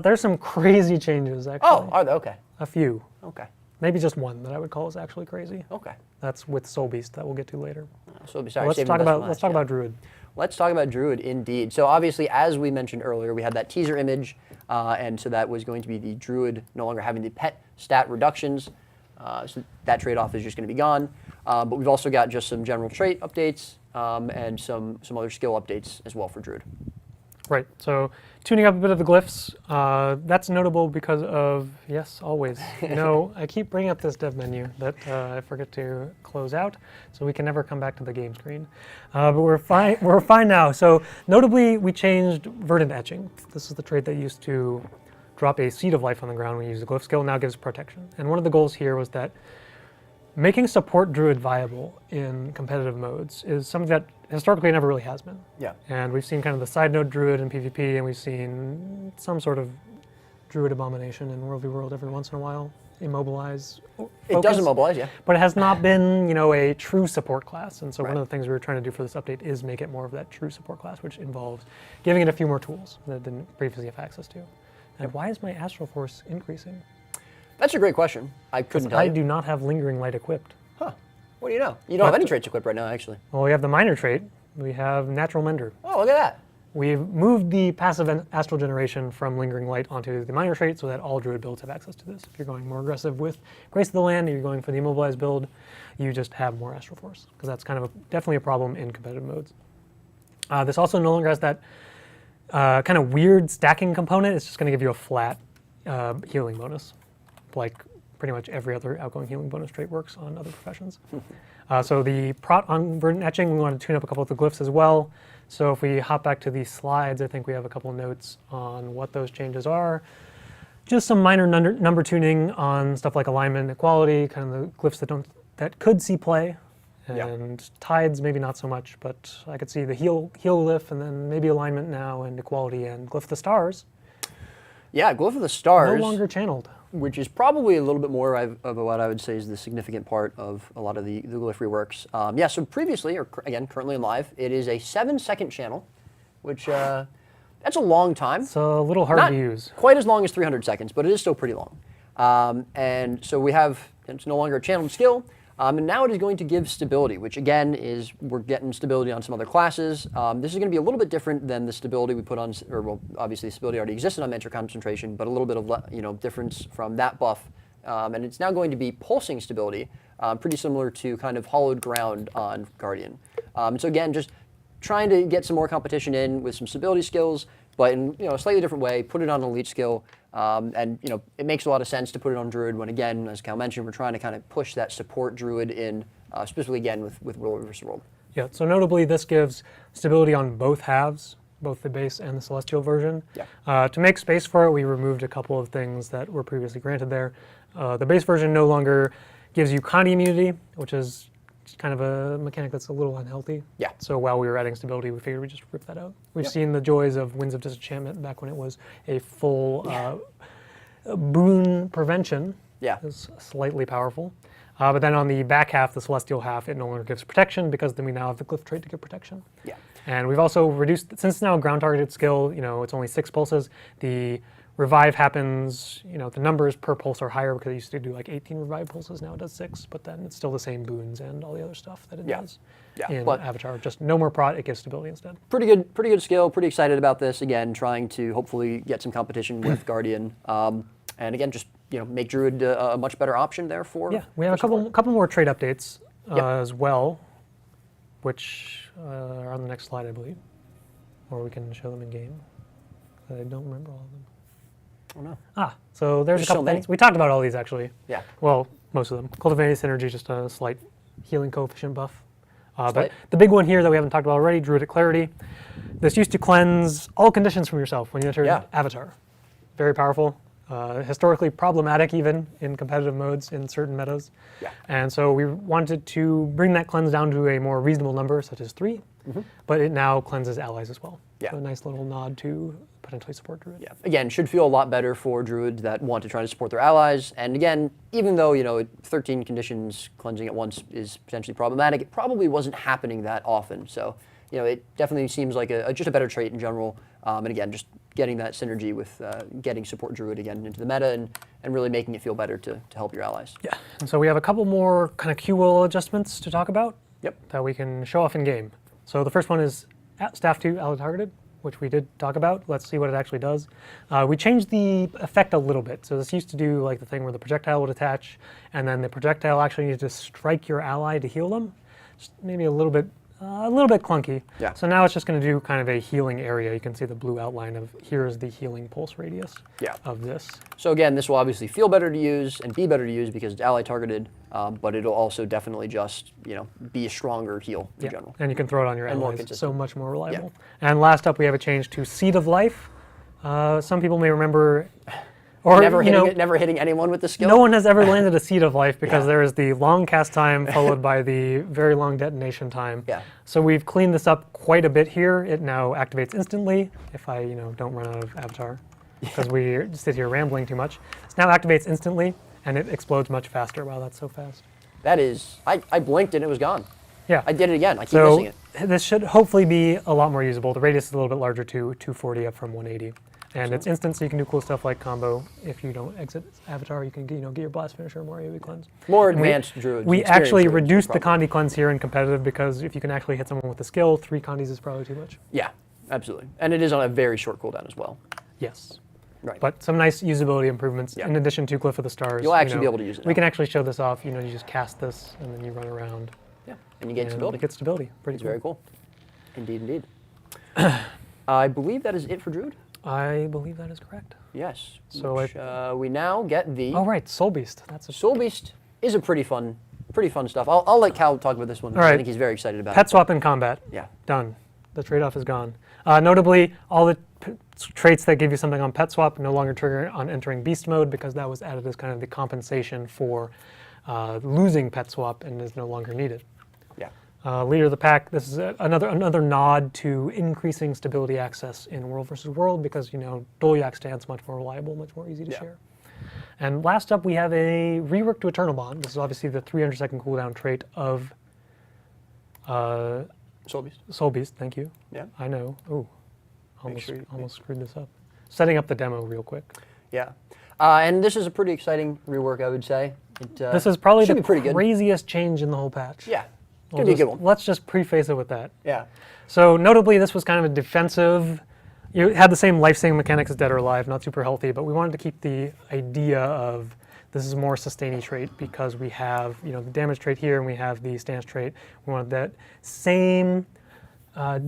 There's some crazy changes, actually. Oh, are they? Okay. A few. Okay. Maybe just one that I would call is actually crazy. Okay. That's with Soul Beast that we'll get to later. So sorry, Let's talk about Druid. Let's talk about Druid, indeed. So obviously, as we mentioned earlier, we had that teaser image, and so that was going to be the Druid no longer having the pet stat reductions. So that trade-off is just going to be gone. But we've also got just some general trait updates and some other skill updates as well for Druid. Right, so tuning up a bit of the glyphs. That's notable because of, yes, always. I keep bringing up this dev menu that I forget to close out, so we can never come back to the game screen. But we're fine now. So notably, we changed Verdant Etching. This is the trait that used to drop a seed of life on the ground when you use the glyph skill, now gives protection. And one of the goals here was that making support Druid viable in competitive modes is something that historically never really has been. Yeah. And we've seen kind of the side node Druid in PvP, and we've seen some sort of Druid abomination in World v World every once in a while. Immobilize. It does immobilize, yeah. But it has not been, a true support class. And so Right. one of the things we were trying to do for this update is make it more of that true support class, which involves giving it a few more tools that it didn't previously have access to. And why is my Astral Force increasing? That's a great question. I couldn't tell I you. do not have Lingering Light equipped. Huh. What do you know? You don't have any traits equipped right now, actually. Well, we have the minor trait. We have Natural Mender. Oh, look at that. We've moved the passive astral generation from Lingering Light onto the minor trait so that all Druid builds have access to this. If you're going more aggressive with Grace of the Land, or you're going for the Immobilized build, you just have more Astral Force, because that's kind of definitely a problem in competitive modes. This also no longer has that kind of weird stacking component. It's just going to give you a flat healing bonus, like pretty much every other outgoing healing bonus trait works on other professions. So the prot on Verdant Etching, we want to tune up a couple of the glyphs as well. So if we hop back to these slides, I think we have a couple notes on what those changes are. Just some minor number tuning on stuff like alignment, equality, kind of the glyphs that could see play. And tides, maybe not so much, but I could see the heal glyph, and then maybe alignment now, and equality, and glyph of the stars. Yeah, Glyph of the Stars. No longer channeled. Which is probably a little bit more of what I would say is the significant part of a lot of the glyph reworks. So previously, or again, currently in live, it is a 7-second channel, which that's a long time. It's a little hard Not to use. quite as long as 300 seconds, but it is still pretty long. And so it's no longer a channeled skill. And now it is going to give stability, which again is we're getting stability on some other classes. This is going to be a little bit different than the stability we put on, obviously stability already existed on Mentor Concentration, but a little bit of difference from that buff. And it's now going to be pulsing stability, pretty similar to kind of hollowed ground on Guardian. So again, just trying to get some more competition in with some stability skills, but in a slightly different way, put it on an elite skill. And it makes a lot of sense to put it on Druid when, again, as Cal mentioned, we're trying to kind of push that support Druid in, specifically again with World versus World. Yeah, so notably this gives stability on both halves, both the base and the Celestial version. Yeah. To make space for it, we removed a couple of things that were previously granted there. The base version no longer gives you Conti immunity, which is kind of a mechanic that's a little unhealthy. Yeah. So while we were adding stability, we figured we'd just rip that out. We've seen the joys of Winds of Disenchantment back when it was a full boon prevention. Yeah. It was slightly powerful. But then on the back half, the Celestial half, it no longer gives protection, because then we now have the glyph trait to give protection. Yeah. And we've also reduced, since it's now a ground targeted skill, it's only 6 pulses. The revive happens, the numbers per pulse are higher, because it used to do like 18 revive pulses, now it does 6, but then it's still the same boons and all the other stuff that it does in Avatar. Just no more prot, it gives stability instead. Pretty good skill, pretty excited about this. Again, trying to hopefully get some competition with Guardian. And again, just make Druid a much better option there for. Yeah, we have a couple more trait updates as well, which are on the next slide, I believe. Or we can show them in game. I don't remember all of them. Oh no. So there's a couple things. We talked about all these actually. Yeah. Well, most of them. Cultivating Synergy, just a slight healing coefficient buff. But the big one here that we haven't talked about already, Druidic Clarity. This used to cleanse all conditions from yourself when you enter Avatar. Very powerful. Historically problematic even in competitive modes in certain metas. Yeah. And so we wanted to bring that cleanse down to a more reasonable number, such as 3. But it now cleanses allies as well. Yeah. So a nice little nod to potentially support Druid. Yeah. Again, should feel a lot better for Druids that want to try to support their allies. And again, even though 13 conditions cleansing at once is potentially problematic, it probably wasn't happening that often. So it definitely seems like just a better trait in general. And again, just getting that synergy with getting support druid again into the meta and really making it feel better to help your allies. Yeah, and so we have a couple more kind of Q will adjustments to talk about. Yep. That we can show off in game. So the first one is staff 2 ally targeted, which we did talk about. Let's see what it actually does. We changed the effect a little bit. So this used to do like the thing where the projectile would attach, and then the projectile actually needed to strike your ally to heal them. Just maybe a little bit clunky. Yeah. So now it's just going to do kind of a healing area. You can see the blue outline of here's the healing pulse radius of this. So again, this will obviously feel better to use and be better to use because it's ally targeted, but it'll also definitely just be a stronger heal in general. And you can throw it on your And more allies. It's consistent. so much more reliable. And last up, we have a change to Seed of Life. Some people may remember, or Never hitting anyone with the skill. no one has ever landed a Seed of Life because there is the long cast time followed by the very long detonation time. Yeah. So we've cleaned this up quite a bit here. It now activates instantly if I don't run out of avatar because we sit here rambling too much. It now activates instantly and it explodes much faster. Wow, that's so fast. That is, I blinked and it was gone. Yeah. I did it again. I keep missing it. This should hopefully be a lot more usable. The radius is a little bit larger too, 240 up from 180. And it's instant, so you can do cool stuff like combo. If you don't exit avatar, you can get your blast finisher, more AoE cleanse. More advanced druids. We actually druids, reduced the probably. Condi cleanse here in competitive because if you can actually hit someone with a skill, 3 Condis is probably too much. Yeah, absolutely. And it is on a very short cooldown as well. Yes. Right. But some nice usability improvements in addition to Glyph of the Stars. You'll actually be able to use it We now. can actually show this off. You just cast this and then you run around. Yeah, and you get stability. You get stability. Pretty It's cool. very cool. Indeed, indeed. I believe that is it for druid. I believe that is correct. Yes. So which, we now get the Oh right, Soul Beast. That's a Soul Beast is a pretty fun stuff. I'll let Cal talk about this one. All right. I think he's very excited about pet it. swap in combat. Yeah. Done. The trade-off is gone. Notably, all the traits that give you something on pet swap no longer trigger on entering beast mode because that was added as kind of the compensation for losing pet swap and is no longer needed. Yeah. Leader of the pack. This is another nod to increasing stability access in World versus World because Dolyak stands much more reliable, much more easy to share. And last up, we have a rework to Eternal Bond. This is obviously the 300-second cooldown trait of Soul Beast. Soul Beast. Thank you. Yeah. I know. Ooh, sure you- almost screwed this up. Setting up the demo real quick. Yeah. And this is a pretty exciting rework, I would say. This is probably should the be pretty good. craziest change in the whole patch. Yeah. It's going to be a good one. Let's just preface it with that. Yeah. So notably, this was kind of a defensive. You had the same life-saving mechanics as Dead or Alive, not super healthy, but we wanted to keep the idea of this is a more sustaining trait because we have the damage trait here and we have the stance trait. We wanted that same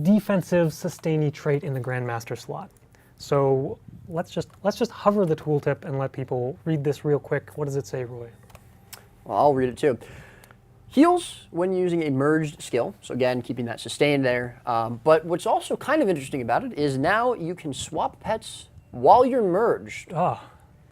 defensive sustaining trait in the Grandmaster slot. So let's just hover the tooltip and let people read this real quick. What does it say, Roy? Well, I'll read it too. Heals when using a merged skill. So again, keeping that sustained there. But what's also kind of interesting about it is now you can swap pets while you're merged. Oh,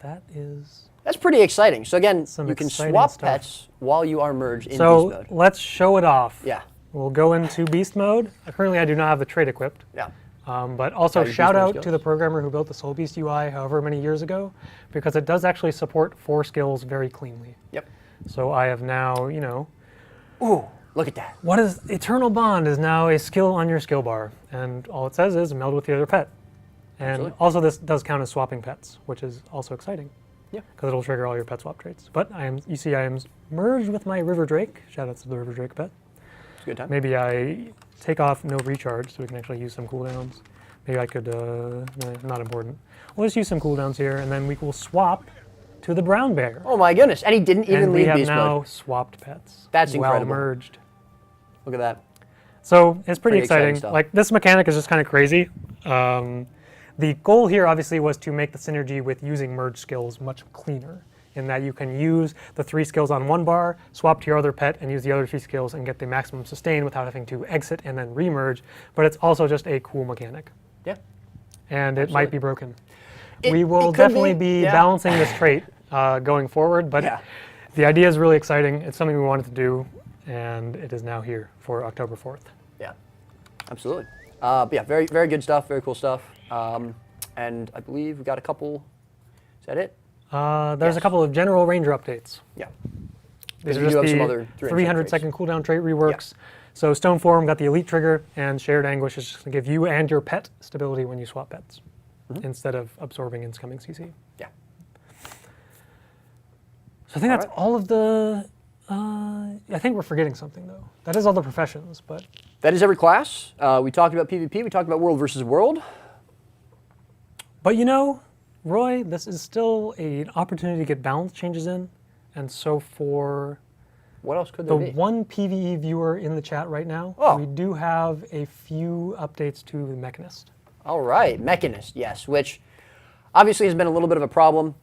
that's pretty exciting. So again, Some you can exciting swap stuff. pets while you are merged in beast So mode. let's show it off. Yeah. We'll go into beast mode. Currently, I do not have the trait equipped. Yeah. But also your shout beast mode out to skills? the programmer who built the Soul Beast UI however many years ago, because it does actually support 4 skills very cleanly. Yep. So I have now, Ooh, look at that. what is Eternal Bond is now a skill on your skill bar, and all it says is meld with the other pet. And Absolutely. also this does count as swapping pets, which is also exciting. Yeah. Because it'll trigger all your pet swap traits. But you see I am merged with my River Drake. Shout out to the River Drake pet. It's a good time. Maybe I take off no recharge so we can actually use some cooldowns. Maybe I could, not important. We'll just use some cooldowns here and then we will swap to the brown bear. Oh my goodness. And he didn't even And we leave have beast now mode. swapped pets. That's while incredible. merged. Look at that. So it's Pretty pretty exciting exciting. stuff. Like this mechanic is just kind of crazy. The goal here obviously was to make the synergy with using merge skills much cleaner in that you can use the 3 skills on one bar, swap to your other pet, and use the other 3 skills and get the maximum sustain without having to exit and then remerge. But it's also just a cool mechanic. Yeah. And it might be broken. It- We will it could definitely be, be yeah. balancing this trait going forward, but Yeah. the idea is really exciting. It's something we wanted to do, and it is now here for October 4th. Yeah. Absolutely. But yeah, very, very good stuff. Very cool stuff. And I believe we got a couple. Is that it? There's Yes. a couple of general ranger updates. Yeah. These we are do just have some the other 300 second cooldown trait reworks. So Stone Form got the elite trigger, and Shared Anguish is just going to give you and your pet stability when you swap pets, instead of absorbing incoming CC. Yeah. So I think that's all of the. I think we're forgetting something though. That is all the professions, but That is every class. We talked about PvP. We talked about world versus world. you know, Roy, this is still an opportunity to get balance changes in, and so for What else could the there be? one PvE viewer in the chat right now, Oh. we do have a few updates to the Mechanist. All right, Mechanist, yes, which obviously has been a little bit of a problem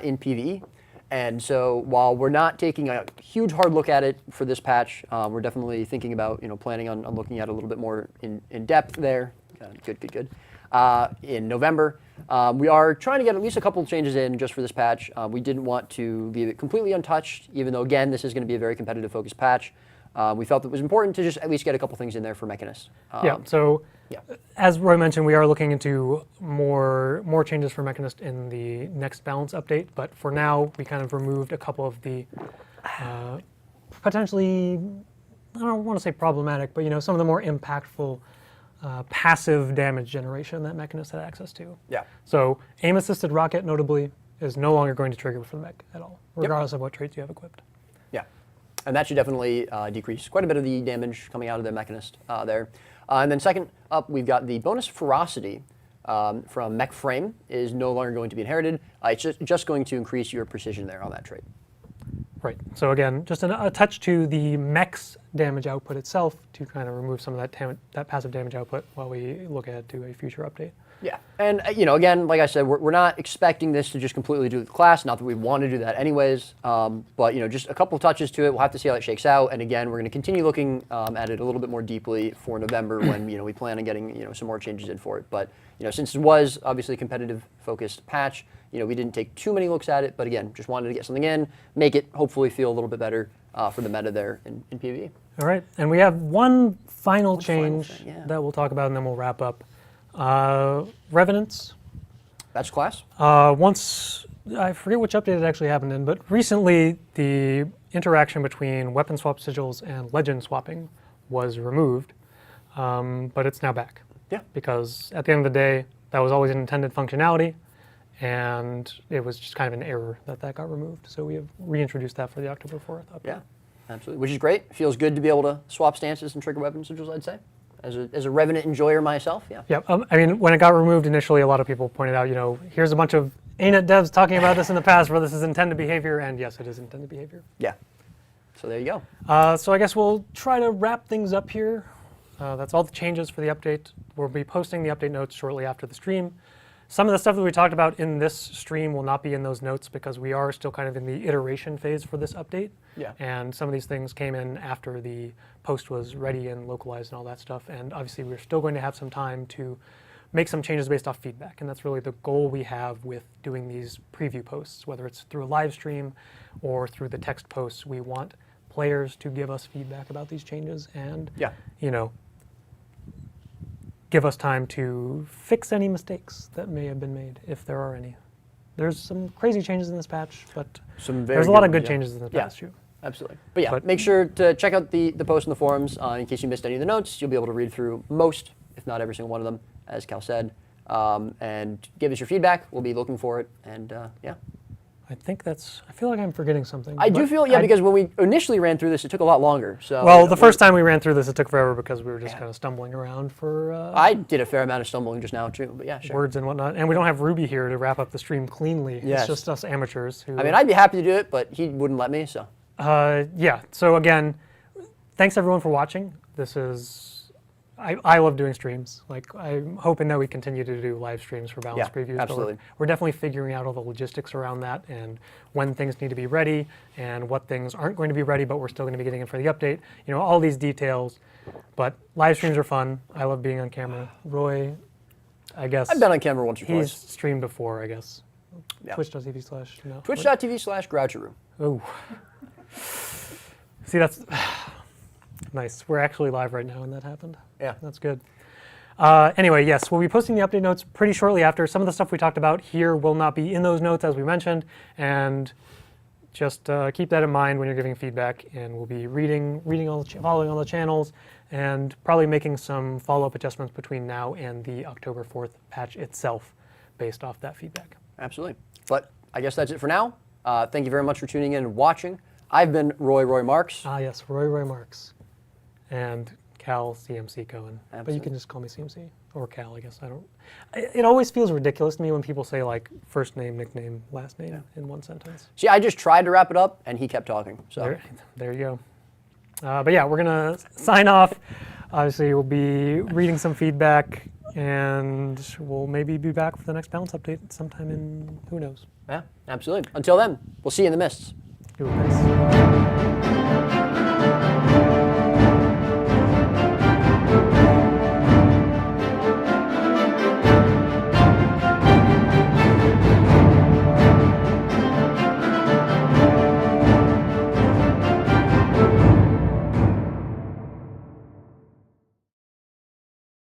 in PvE. And so while we're not taking a huge hard look at it for this patch, we're definitely thinking about, planning on looking at it a little bit more in depth there. Good. In November, we are trying to get at least a couple of changes in just for this patch. We didn't want to leave it completely untouched, even though, again, this is going to be a very competitive focused patch. We felt it was important to just at least get a couple things in there for Mechanist. Yeah. As Roy mentioned, we are looking into more changes for Mechanist in the next balance update. But for now, we kind of removed a couple of the potentially, I don't want to say problematic, but some of the more impactful passive damage generation that Mechanist had access to. Yeah. So aim-assisted rocket, notably, is no longer going to trigger for the mech at all, regardless of what traits you have equipped. Yeah, and that should definitely decrease quite a bit of the damage coming out of the Mechanist there. And then second up, we've got the bonus ferocity from Mech Frame is no longer going to be inherited. It's just going to increase your precision there on that trait. Right. So again, just a touch to the mech's damage output itself to kind of remove some of that passive damage output while we look ahead to a future update. Yeah, and again, like I said, we're not expecting this to just completely do the class. Not that we want to do that anyways, but just a couple touches to it. We'll have to see how it shakes out. And again, we're going to continue looking at it a little bit more deeply for November when we plan on getting some more changes in for it. But since it was obviously a competitive focused patch, we didn't take too many looks at it. But again, just wanted to get something in, make it hopefully feel a little bit better for the meta there in PvE. All right, and we have one final change thing, yeah. that we'll talk about, and then we'll wrap up. Revenants. That's class. Once, I forget which update it actually happened in, but recently the interaction between weapon swap sigils and legend swapping was removed, but it's now back. Yeah. Because at the end of the day, that was always an intended functionality, and it was just kind of an error that got removed. So we have reintroduced that for the October 4th update. Yeah, absolutely. Which is great. Feels good to be able to swap stances and trigger weapon sigils, I'd say. As a Revenant enjoyer myself, yeah. Yeah, I mean, when it got removed initially, a lot of people pointed out, here's a bunch of ANET devs talking about this in the past where this is intended behavior, and yes, it is intended behavior. Yeah. So there you go. So I guess we'll try to wrap things up here. That's all the changes for the update. We'll be posting the update notes shortly after the stream. Some of the stuff that we talked about in this stream will not be in those notes because we are still kind of in the iteration phase for this update. Yeah. And some of these things came in after the post was ready and localized and all that stuff. And obviously we're still going to have some time to make some changes based off feedback. And that's really the goal we have with doing these preview posts, whether it's through a live stream or through the text posts. We want players to give us feedback about these changes and, give us time to fix any mistakes that may have been made, if there are any. There's some crazy changes in this patch, but there's a lot of good changes in the patch too. Absolutely. But make sure to check out the post in the forums in case you missed any of the notes. You'll be able to read through most, if not every single one of them, as Cal said, and give us your feedback. We'll be looking for it, and I feel like I'm forgetting something. I do feel, because when we initially ran through this, it took a lot longer. So well, the first time we ran through this, it took forever because we were just kind of stumbling around for I did a fair amount of stumbling just now too, but yeah, sure. words and whatnot. And we don't have Ruby here to wrap up the stream cleanly. Yes. It's just us amateurs who... I mean, I'd be happy to do it, but he wouldn't let me, so. Yeah, so again, thanks everyone for watching. This is... I love doing streams. Like, I'm hoping that we continue to do live streams for balance previews. Absolutely. But we're definitely figuring out all the logistics around that and when things need to be ready and what things aren't going to be ready, but we're still going to be getting in for the update. All these details. But live streams are fun. I love being on camera. Roy, I guess... I've been on camera once or He's twice. streamed before, I guess. Yeah. Twitch.tv/ no. Twitch.tv/Groucheroo. Oh. See, that's... Nice. We're actually live right now, and that happened. Yeah. That's good. Anyway, yes, we'll be posting the update notes pretty shortly after. Some of the stuff we talked about here will not be in those notes, as we mentioned, and just keep that in mind when you're giving feedback, and we'll be following all the channels, and probably making some follow-up adjustments between now and the October 4th patch itself, based off that feedback. Absolutely. But I guess that's it for now. Thank you very much for tuning in and watching. I've been Roy Marks. Ah, yes, Roy Marks, and Cal CMC Cohen. But you Absolutely. can just call me CMC or Cal, I guess. I don't. It always feels ridiculous to me when people say like first name, nickname, last name in one sentence. See, I just tried to wrap it up, and he kept talking. So There you go. But yeah, we're gonna sign off. Obviously, we'll be reading some feedback, and we'll maybe be back for the next balance update sometime in who knows. yeah, absolutely. Until then, we'll see you in the mists. Ooh, nice.